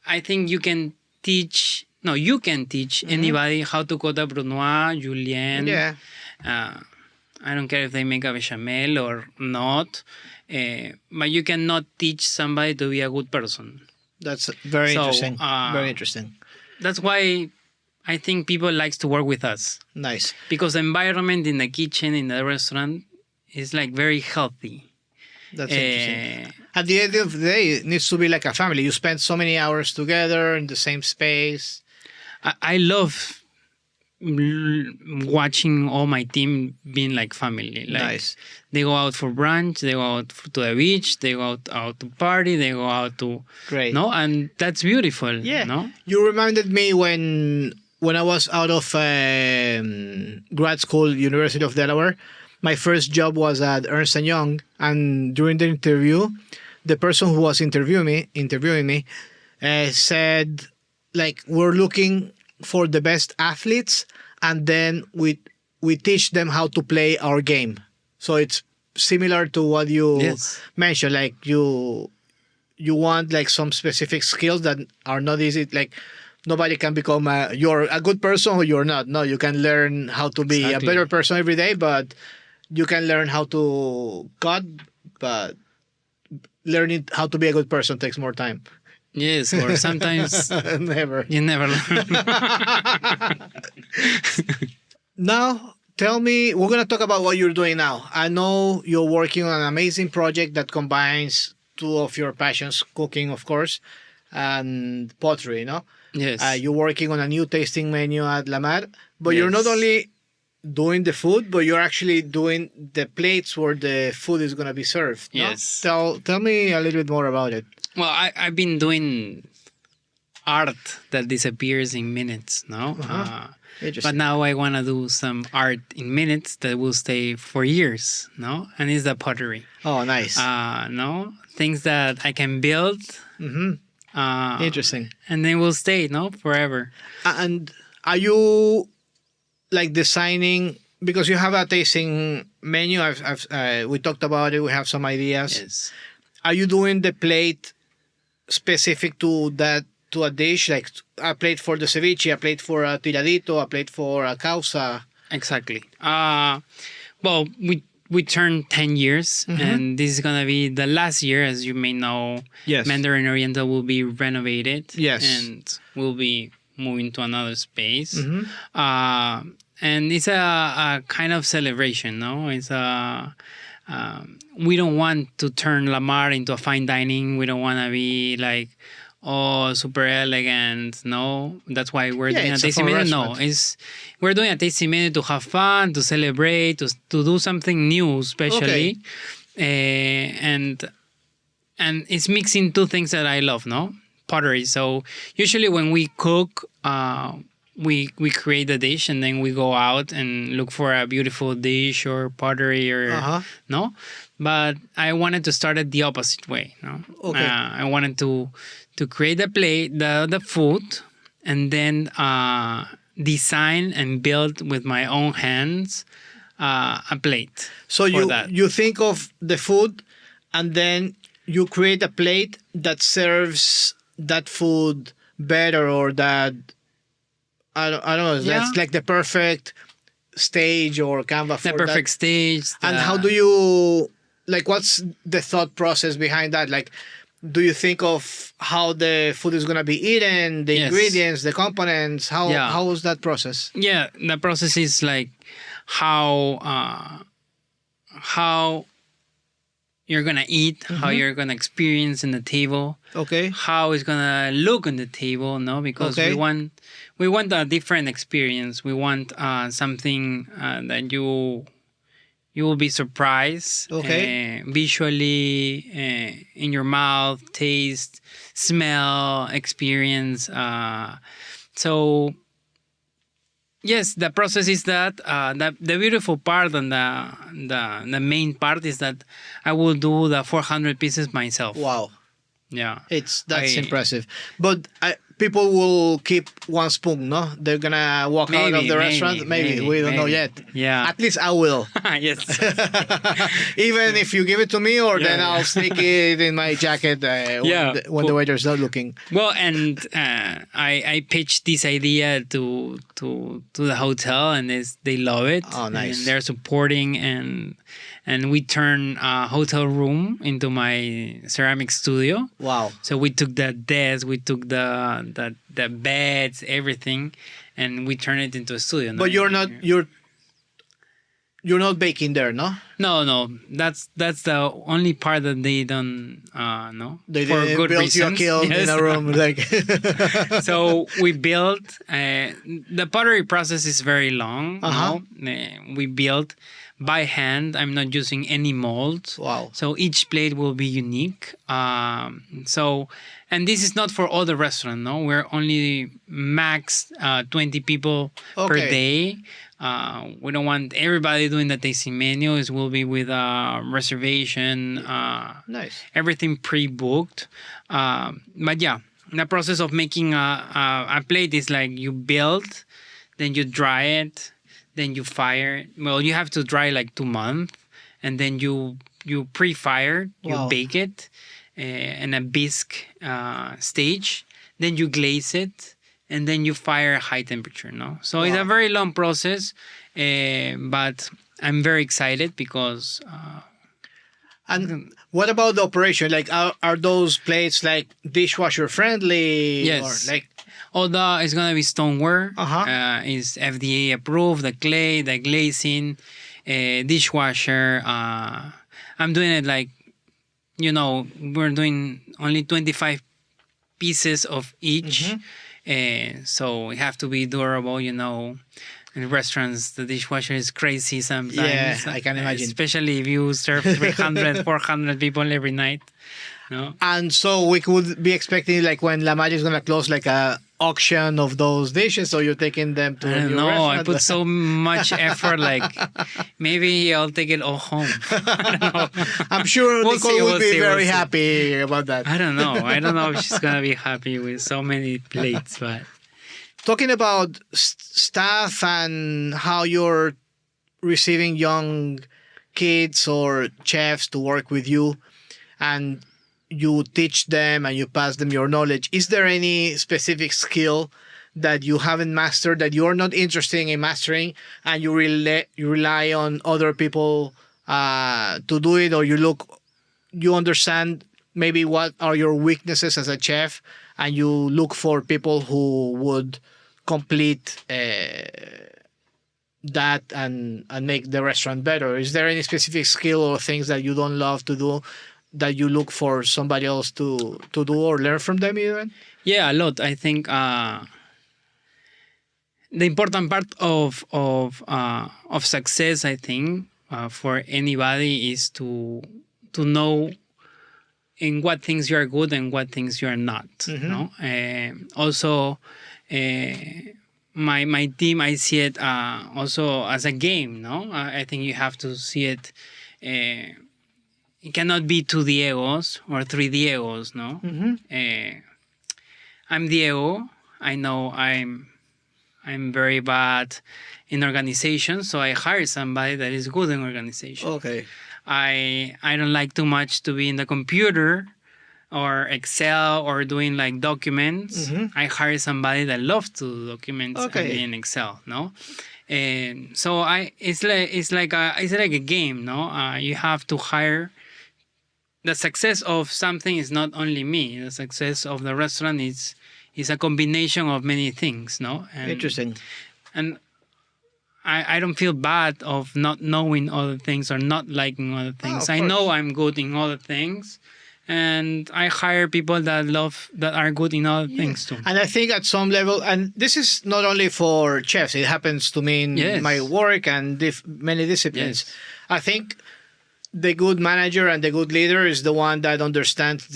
I think you can teach. No, you can teach anybody how to cook a brunoise, julienne. Yeah. I don't care if they make a bechamel or not, but you cannot teach somebody to be a good person. That's very So, interesting. Very interesting. That's why I think people likes to work with us, Nice. because the environment in the kitchen, in the restaurant, is like very healthy. That's interesting. At the end of the day, it needs to be like a family. You spend so many hours together in the same space. I love watching all my team being like family. Like, Nice. They go out for brunch, they go out to the beach, they go out to party, they go out to Great. no, and that's beautiful. Yeah. No, You reminded me when I was out of grad school, University of Delaware. My first job was at Ernst & Young, and during the interview, the person who was interviewing me said, like, we're looking for the best athletes, and then we teach them how to play our game. So it's similar to what you Yes. mentioned. Like you want like some specific skills that are not easy. Like nobody can become you're a good person or you're not. No, you can learn how to be Exactly. a better person every day, but you can learn how to cut, but learning how to be a good person takes more time. yes, or sometimes Never. you never learn. Now, tell me, we're going to talk about what you're doing now. I know you're working on an amazing project that combines two of your passions, cooking, of course, and pottery, no? Yes. You're working on a new tasting menu at La Mar, but you're not Yes. only doing the food, but you're actually doing the plates where the food is going to be served. No? Yes. Tell me a little bit more about it. Well, I've been doing art that disappears in minutes, no? Interesting. But now I want to do some art in minutes that will stay for years, no? And it's the pottery. Oh, nice. No? Things that I can build. Interesting. And they will stay, no? Forever. And are you like designing, because you have a tasting menu? We talked about it. We have some ideas. Yes. Are you doing the plate specific to that, to a dish, like a plate for the ceviche, a plate for a tiradito, a plate for a causa? Exactly. Well, we turned 10 years, and this is gonna be the last year, as you may know. Yes. Mandarin Oriental will be renovated. Yes. And we'll be moving to another space. And it's a kind of celebration, no? It's we don't want to turn La Mar into a fine dining. We don't want to be like or super elegant. No, that's why we're Yeah, doing a it's a tasting fun menu. No, restaurant. we're doing a tasting menu to have fun, to celebrate, to do something new, especially, and it's mixing two things that I love. No, pottery. So usually when we cook, we create a dish and then we go out and look for a beautiful dish or pottery or Uh-huh. no. But I wanted to start it the opposite way. No, Okay. I wanted to create the plate, the food, and then design and build with my own hands a plate. So for you that. you think of the food, and then you create a plate that serves that food better, or that I don't know. Yeah. That's like the perfect stage or canvas The for perfect that. stage. And how do you like? What's the thought process behind that? Like, do you think of how the food is gonna be eaten, the Yes. ingredients, the components? Yeah. How is that process? Yeah, the process is like how you're gonna eat, how you're gonna experience in the table, Okay. how it's gonna look on the table. No, because Okay. we want a different experience. We want something that you will be surprised. Okay. Visually, in your mouth, taste, smell, experience. So yes, the process is that the beautiful part and the main part is that I will do the 400 pieces myself. Wow. Yeah. That's I- impressive. But people will keep one spoon, no? They're gonna walk out of the restaurant. Maybe we don't know yet. Yeah. At least I will. Yes. Even if you give it to me, or then Yeah. I'll sneak it in my jacket Yeah. when the waiter's not looking. Well, and I pitched this idea to the hotel, and they love it. Oh, nice. And they're supporting, and we turn a hotel room into my ceramic studio. Wow. So we took the desk, we took the beds, everything, and we turned it into a studio. But you're not baking there, no? No, that's the only part that they don't know. They for didn't good build reasons. you a kiln in Yes. a room like. So we built. The pottery process is very long. Uh-huh. No? We built by hand. I'm not using any molds. Wow. So each plate will be unique. And this is not for all the restaurant. No, we're only max 20 people per Okay. day. We don't want everybody doing the tasting menu. It will be with a reservation. Nice. Everything pre-booked. But yeah, the process of making a plate is like you build, then you dry it, then you fire. Well, you have to dry like 2 months, and then you pre-fire, you Wow. bake it in a bisque stage, then you glaze it, and then you fire at high temperature. No, so it's a Wow. very long process, but I'm very excited because. And what about the operation? Like, are those plates like dishwasher friendly? Yes. Or like, Although it's gonna be stoneware, Uh-huh. is FDA approved. The clay, the glazing, dishwasher. I'm doing it like, we're doing only 25 pieces of each, so it have to be durable. In restaurants, the dishwasher is crazy sometimes. Yeah, I can imagine. Especially if you serve 300, 400 people every night. No. and so we could be expecting, like, when La Magia is gonna close, like a auction of those dishes. So you're taking them to I a don't new know. I restaurant? put so much effort. Like, maybe I'll take it all home. I don't know. I'm sure We'll Nicole see, would we'll be see, we'll very see. happy about that. I don't know. I don't know if she's gonna be happy with so many plates, but Talking about staff and how you're receiving young kids or chefs to work with you, and you teach them and you pass them your knowledge, is there any specific skill that you haven't mastered, that you're not interested in mastering, and you rely on other people to do it, or you understand maybe what are your weaknesses as a chef, and you look for people who would complete that and make the restaurant better? Is there any specific skill or things that you don't love to do that you look for somebody else to do or learn from them even? Yeah, a lot. I think the important part of success, I think, for anybody is to know in what things you are good and what things you are not. No. Also, my team, I see it also as a game. No, I think you have to see it. It cannot be two Diegos or three Diegos. No. I'm Diego. I know I'm very bad in organization, so I hire somebody that is good in organization. Okay. I don't like too much to be in the computer or Excel or doing like documents. I hire somebody that loves to do documents and be in Excel. No, and so it's like a game. No, you have to hire. The success of something is not only me. The success of the restaurant is a combination of many things. No, Interesting. And I don't feel bad of not knowing other things or not liking other things. I know I'm good in other things, and I hire people that are good in other things too. And I think at some level, and this is not only for chefs, it happens to me in my work and many disciplines. Yes. I think the good manager and the good leader is the one that understands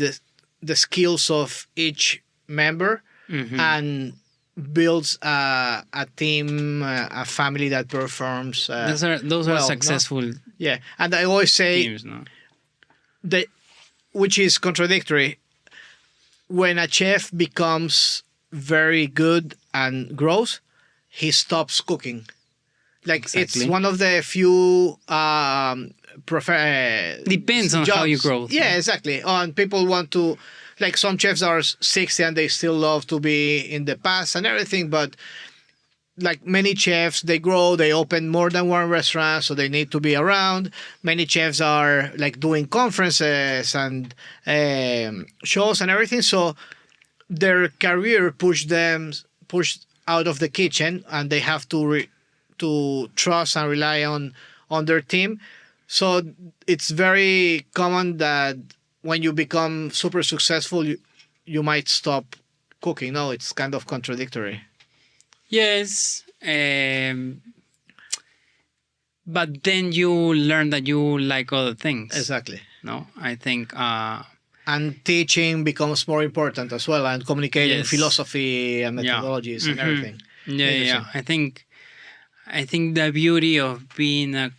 the skills of each member and builds a team, a family that performs. Those are successful. No? Yeah, and I always say teams, no? Which is contradictory. When a chef becomes very good and grows, he stops cooking. Like it's one of the few depends on jobs. how you grow. Yeah, exactly. And people want to, like some chefs are 60 and they still love to be in the past and everything, but like many chefs, they grow, they open more than one restaurant, so they need to be around. Many chefs are like doing conferences and shows and everything, so their career pushed out of the kitchen, and they have to trust and rely on their team. So it's very common that when you become super successful, you might stop cooking. No, it's kind of contradictory. Yes, but then you learn that you like other things. Exactly. No, I think. And teaching becomes more important as well, and communicating philosophy and methodologies and everything. Yeah. I think the beauty of being a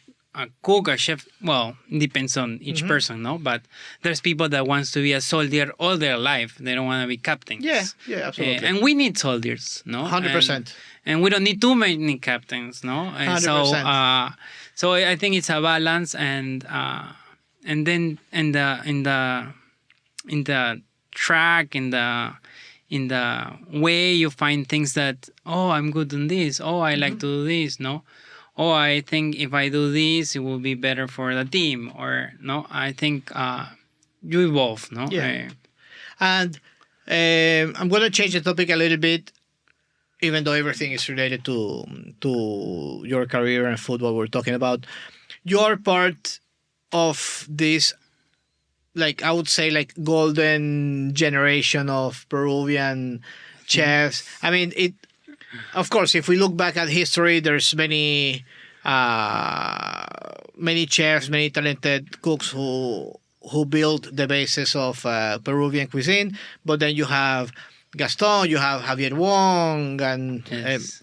cook, a chef, well, depends on each person, no? But there's people that wants to be a soldier all their life. They don't want to be captains. Yeah, absolutely. And we need soldiers, no? 100%. And we don't need too many captains, no? And 100%. So I think it's a balance, and then in the track, in the way you find things that, I'm good in this. I like to do this, no? I think if I do this, it will be better for the team. Or, no, I think you evolve, no? Yeah. And I'm going to change the topic a little bit, even though everything is related to your career and football we're talking about. You are part of this, like, I would say, like, golden generation of Peruvian chefs. I mean, of course, if we look back at history, there's many chefs, many talented cooks who built the basis of Peruvian cuisine. But then you have Gaston, you have Javier Wong, and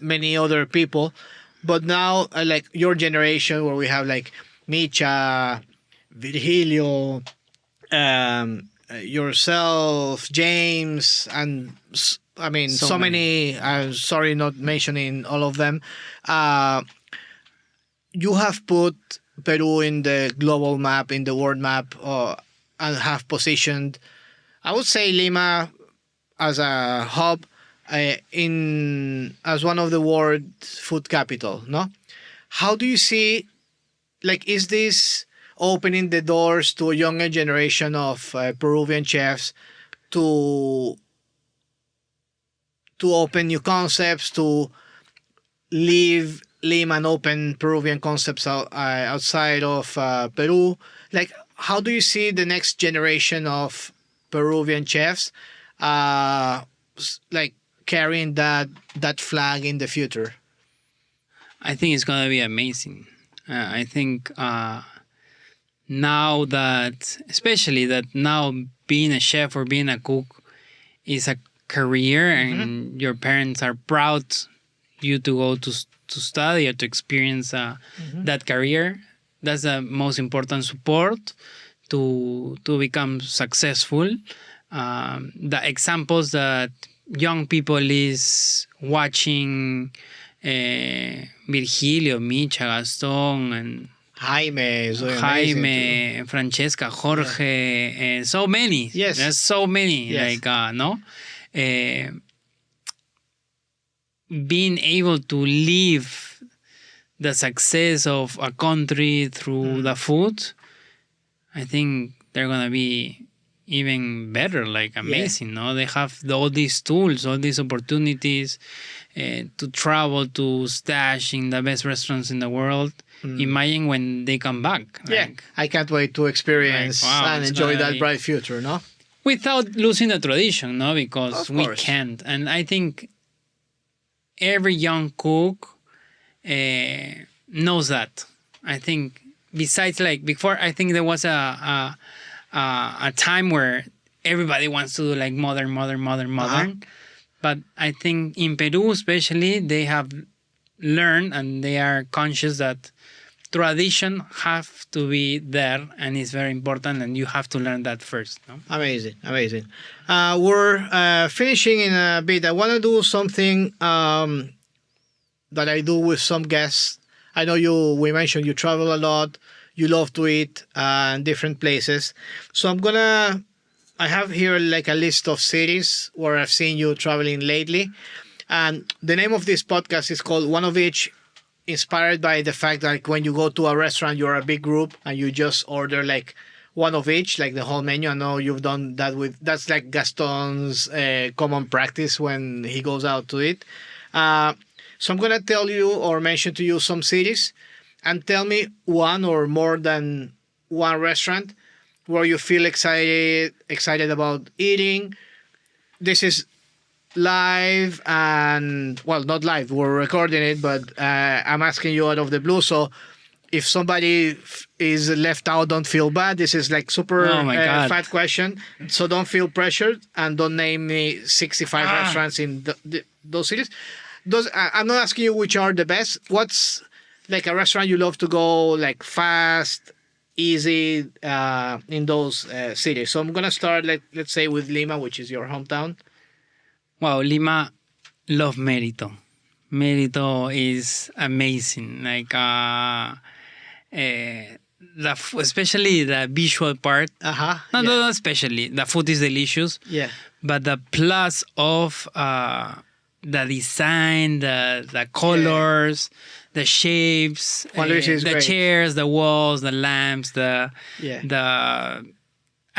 many other people. But now, like your generation, where we have like Micha, Virgilio, yourself, James, and I mean, so many. I'm sorry not mentioning all of them. You have put Peru in the global map, in the world map, and have positioned, I would say, Lima as a hub, as one of the world food capital. No, how do you see? Like, is this opening the doors to a younger generation of Peruvian chefs to open new concepts, to leave and open Peruvian concepts outside of Peru? Like, how do you see the next generation of Peruvian chefs, like carrying that flag in the future? I think it's gonna be amazing. I think now that, especially that now being a chef or being a cook is a career, and your parents are proud you to go to study or to experience that career. That's the most important support to become successful. The examples that young people is watching, Virgilio, Micha, Gaston, and Jaime is doing amazing too. Jaime, Francesca, Jorge, so many. Yes. There's so many. Yes. Like, no? Being able to live the success of a country through the food, I think they're going to be even better, like amazing. No, they have all these tools, all these opportunities to travel, to stash in the best restaurants in the world. Imagine when they come back. Yeah, Like, I can't wait to experience Like, wow, and it's enjoy gonna that be- bright future, no? without losing the tradition, no, because Of we course. can't. And I think every young cook knows that. I think besides, like before, I think there was a time where everybody wants to do like modern. But I think in Peru, especially, they have learned and they are conscious that tradition have to be there and it's very important, and you have to learn that first. No? Amazing. We're finishing in a bit. I want to do something that I do with some guests. I know we mentioned you travel a lot. You love to eat in different places. So I have here like a list of cities where I've seen you traveling lately. And the name of this podcast is called One of Each, inspired by the fact that like, when you go to a restaurant, you're a big group and you just order like one of each, like the whole menu. I know you've done that that's like Gaston's common practice when he goes out to eat. So I'm going to tell you or mention to you some cities and tell me one or more than one restaurant where you feel excited about eating. This is live and, well, not live, we're recording it, but I'm asking you out of the blue. So if somebody is left out, don't feel bad. This is like super Oh my God. fat question. So don't feel pressured and don't name me 65 restaurants in those cities. I'm not asking you which are the best. What's like a restaurant you love to go like fast, easy in those cities? So I'm going to start, let's say, with Lima, which is your hometown. Wow, Lima, love Mérito. Mérito is amazing. Like, especially the visual part. No, especially. The food is delicious. Yeah. But the plus of the design, the colors, the shapes, Juan Luis is the great. chairs, the walls, the lamps, I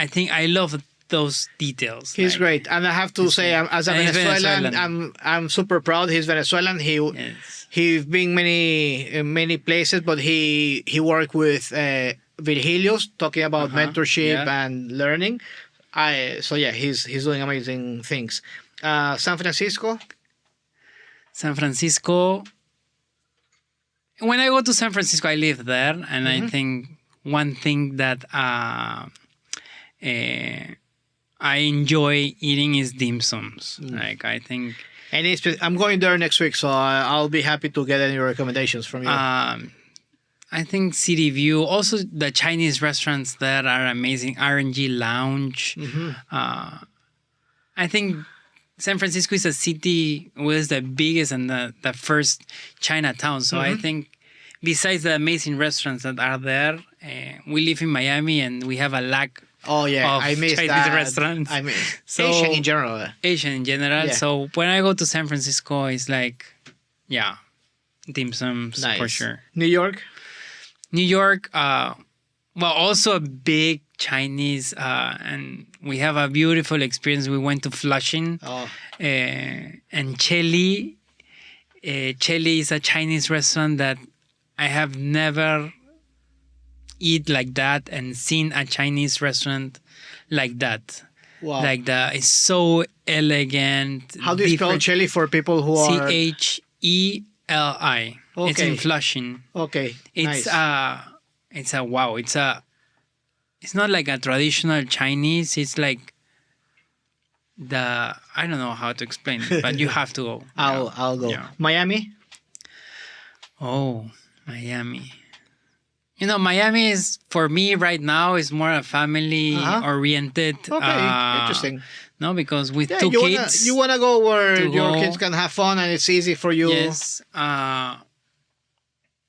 think I love those details. He's Like, great, and I have to say, as a and he's Venezuelan, Venezuelan. I'm super proud. He's Venezuelan. Yes. He's been many places, but he worked with Virgilios talking about mentorship and learning. He's doing amazing things. San Francisco. San Francisco. When I go to San Francisco, I live there, and I think one thing that I enjoy eating is dim sums. Like, I think I'm going there next week, so I'll be happy to get any recommendations from you. I think City View, also the Chinese restaurants there are amazing. RNG Lounge. I think San Francisco is a city was the biggest and the first Chinatown. So I think besides the amazing restaurants that are there, we live in Miami and we have a lack Oh yeah, of I miss Chinese that. restaurants. I mean, So- Asian in general. Asian in general. Yeah. So when I go to San Francisco, it's like, yeah, dim sums Nice. for sure. New York. New York, well, also a big Chinese, and we have a beautiful experience. We went to Flushing, Oh, and Cheli. Cheli is a Chinese restaurant that I have never eat like that and seen a Chinese restaurant like that. Wow. Like it's so elegant. How do you spell Cheli for people who are... Cheli. It's Okay. in Flushing. Okay, It's nice. it's a wow. It's not like a traditional Chinese. It's like I don't know how to explain it, but you have to go. I'll go. Yeah. Miami? Oh, Miami. You know, Miami is, for me right now, is more a family oriented. Okay, interesting. No, because with Yeah, two you kids. wanna go where to your go- kids can have fun and it's easy for you. Yes.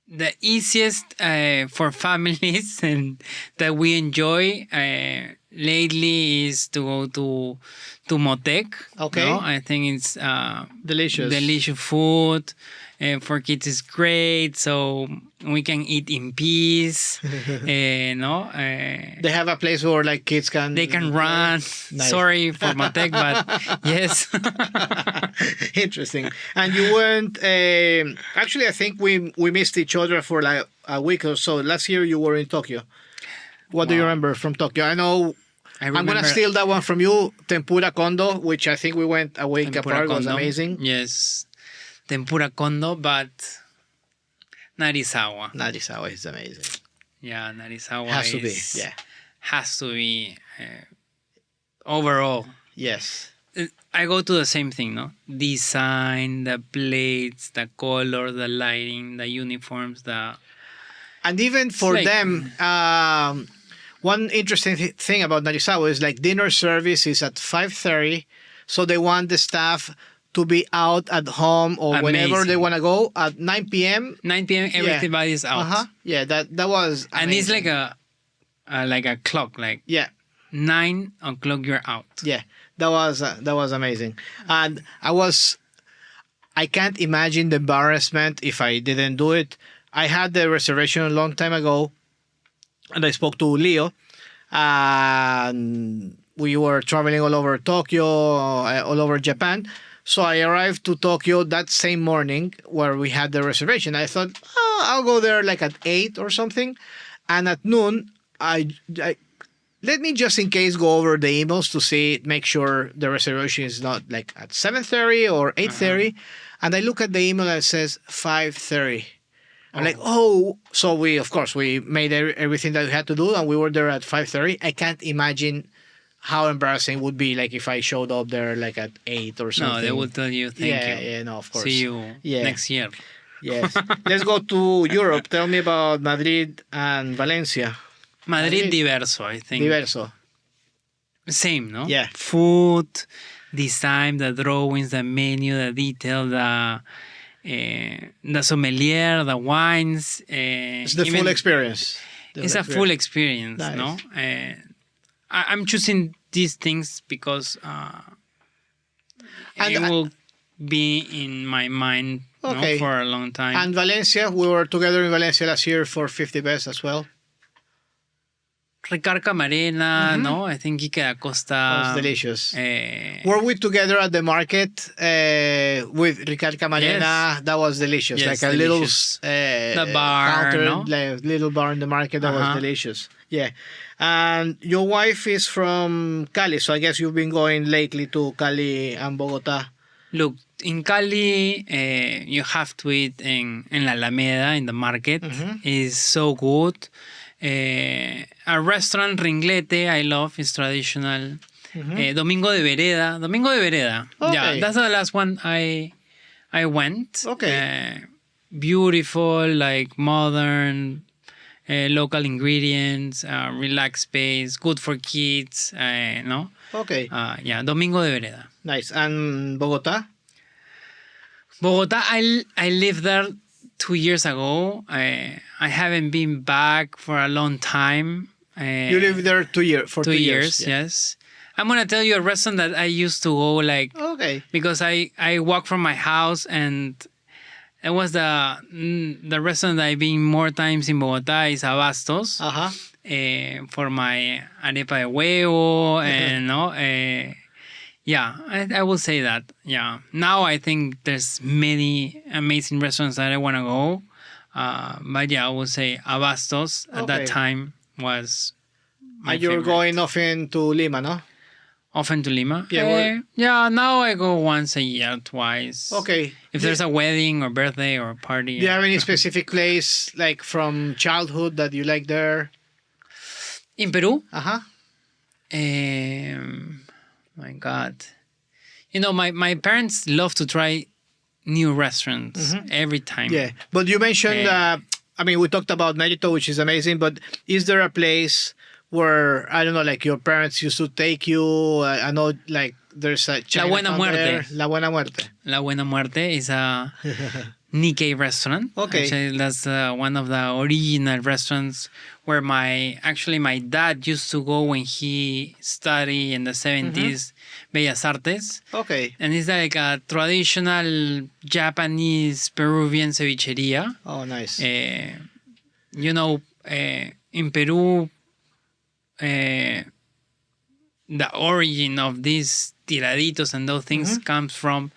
The easiest for families and that we enjoy lately is to go to Motec. Okay. No? I think it's Delicious. food. For kids is great, so we can eat in peace. No, They have a place where like kids can... they can run. Nice. Sorry for Motec, but yes. Interesting. And you went... actually, I think we missed each other for like a week or so. Last year you were in Tokyo. What do you remember from Tokyo? I know... I'm going to steal that one from you. Tempura Kondo, which I think we went a week apart. Was amazing. Yes. Tempura Kondo, but Narisawa. Narisawa is amazing. Yeah, Narisawa Has to be. is- Yeah. Has to be. Overall, Yes. I go to the same thing, no? Design, the plates, the color, the lighting, the uniforms, And even for like- them, one interesting thing about Narisawa is like dinner service is at 5:30, so they want the staff to be out at home or whenever they Amazing. want to go at 9 p.m. 9 p.m. Everybody's out. Yeah, that was amazing. And it's like a clock, like yeah, 9 o'clock you're out. yeah, that was amazing. And I can't imagine the embarrassment if I didn't do it. I had the reservation a long time ago, and I spoke to Leo, and we were traveling all over Tokyo, all over Japan. So I arrived to Tokyo that same morning where we had the reservation. I thought, I'll go there like at 8 or something. And at noon, I let me just in case go over the emails to see, make sure the reservation is not like at 7:30 or 8:30. And I look at the email and it says 5:30. I'm like, so we made everything that we had to do and we were there at 5:30. I can't imagine how embarrassing it would be like if I showed up there like at 8 or something. No, they will tell you thank you. Yeah, no, of course. See you next year. Yes. Let's go to Europe. Tell me about Madrid and Valencia. Madrid diverso, I think. Diverso. Same, no? Yeah. Food, design, the drawings, the menu, the detail, the sommelier, the wines. It's the full experience. It's a full experience, Nice. no? I'm choosing these things because And it will be in my mind Okay. for a long time. And Valencia, we were together in Valencia last year for 50 Best as well. Ricard Camarena, no? I think Ike da Costa. That was delicious. eh, Were we together at the market with Ricard Camarena? Yes. That was delicious. Yes, like a delicious. little The bar, counter, no? like little bar in the market. That was delicious. Yeah. And your wife is from Cali, so I guess you've been going lately to Cali and Bogota. Look, in Cali, you have to eat in La Alameda, in the market. It's so good. A restaurant, Ringlete, I love. It's traditional. Domingo de Vereda. Domingo de Vereda. Okay. Yeah, that's the last one I went. Okay. Beautiful, like modern, local ingredients, relaxed space, good for kids. No? Okay. Yeah, Domingo de Vereda. Nice. And Bogota? Bogota, I lived there 2 years ago. I haven't been back for a long time. You lived there 2 years. For 2 2 years, Yeah. yes. I'm gonna tell you a restaurant that I used to go like Okay. because I walk from my house and it was the restaurant that I've been more times in Bogota is Abastos for my arepa de huevo and no. Yeah, I will say that. Yeah. Now I think there's many amazing restaurants that I want to go. But yeah, I would say Abastos at that Okay. time was my And you're favorite. going often to Lima, no? Often to Lima. Yeah, well- Yeah, now I go once a year, twice. Okay. If there's a wedding or birthday or party. Do you have any specific place like from childhood that you like there? In Peru? Uh-huh. My God. You know, my parents love to try new restaurants every time. Yeah. But you mentioned, I mean, we talked about Mexico, which is amazing, but is there a place where, I don't know, like your parents used to take you? I know, like, there's a Buena Chinatown Muerte. there. La Buena Muerte. La Buena Muerte is a Nikkei restaurant. Okay. Actually, that's one of the original restaurants where my dad used to go when he studied in the 70s Bellas Artes. Okay. And it's like a traditional Japanese Peruvian cevicheria. Oh, nice. You know, in Peru, the origin of these tiraditos and those things comes from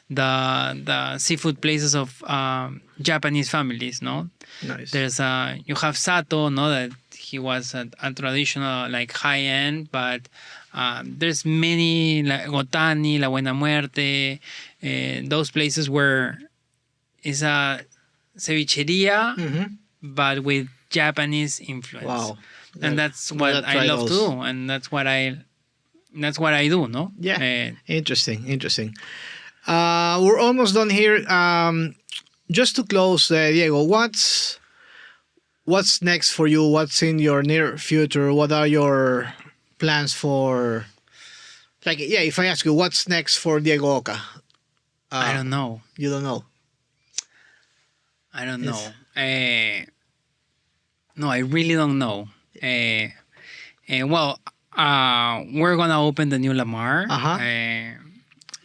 the seafood places of Japanese families, no? Nice. There's you have Sato, no, that he was a traditional like high end, but there's many like Gotani, La Buena Muerte, those places where it's a cevicheria, but with Japanese influence. Wow. And that's what gotta I try love to those. do, and that's what I do, no? Yeah. Interesting. We're almost done here. Just to close, Diego, what's next for you? What's in your near future? What are your plans for? Like, yeah, if I ask you, what's next for Diego Oca? I don't know. You don't know. I don't know. No, I really don't know. Well, we're gonna open the new Lamar.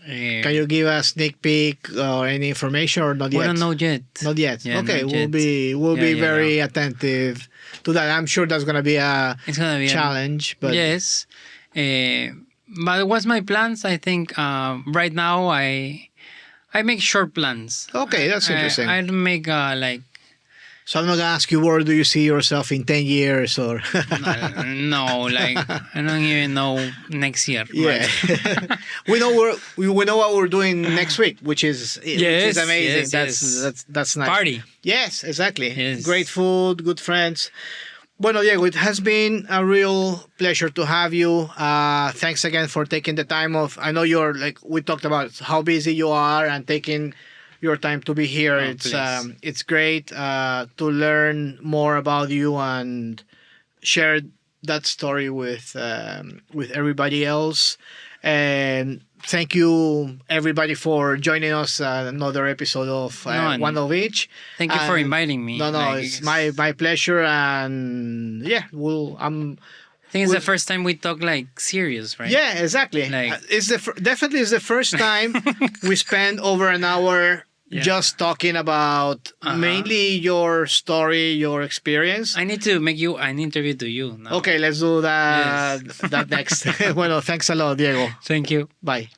Can you give a sneak peek or any information or not yet? We don't know yet. Not yet. Yeah, Okay, not we'll yet. be Yeah, very attentive to that. I'm sure that's gonna be a It's gonna be challenge, but yes. But what's my plans? I think right now I make short plans. okay, that's interesting. I don't make like So I'm not gonna ask you where do you see yourself in 10 years or no, like I don't even know next year. yeah. Right? we know what we're doing next week, which is Yes, amazing. yes. That's nice. Party. Yes, exactly. Yes. Great food, good friends. Bueno, Diego, it has been a real pleasure to have you. Thanks again for taking the time off. I know you're like we talked about how busy you are and taking your time to be here. Oh, It's great to learn more about you and share that story with everybody else. And thank you everybody for joining us another episode of No, One of Each. Thank you for And- inviting me. No, Like, it's my pleasure, and yeah, I think it's the first time we talk like serious, right? yeah, exactly. Like- It's definitely is the first time we spend over an hour Yeah. just talking about mainly your story, your experience. I need to make you an interview to you now. Okay, let's do that next. Bueno, thanks a lot, Diego. Thank you. Bye.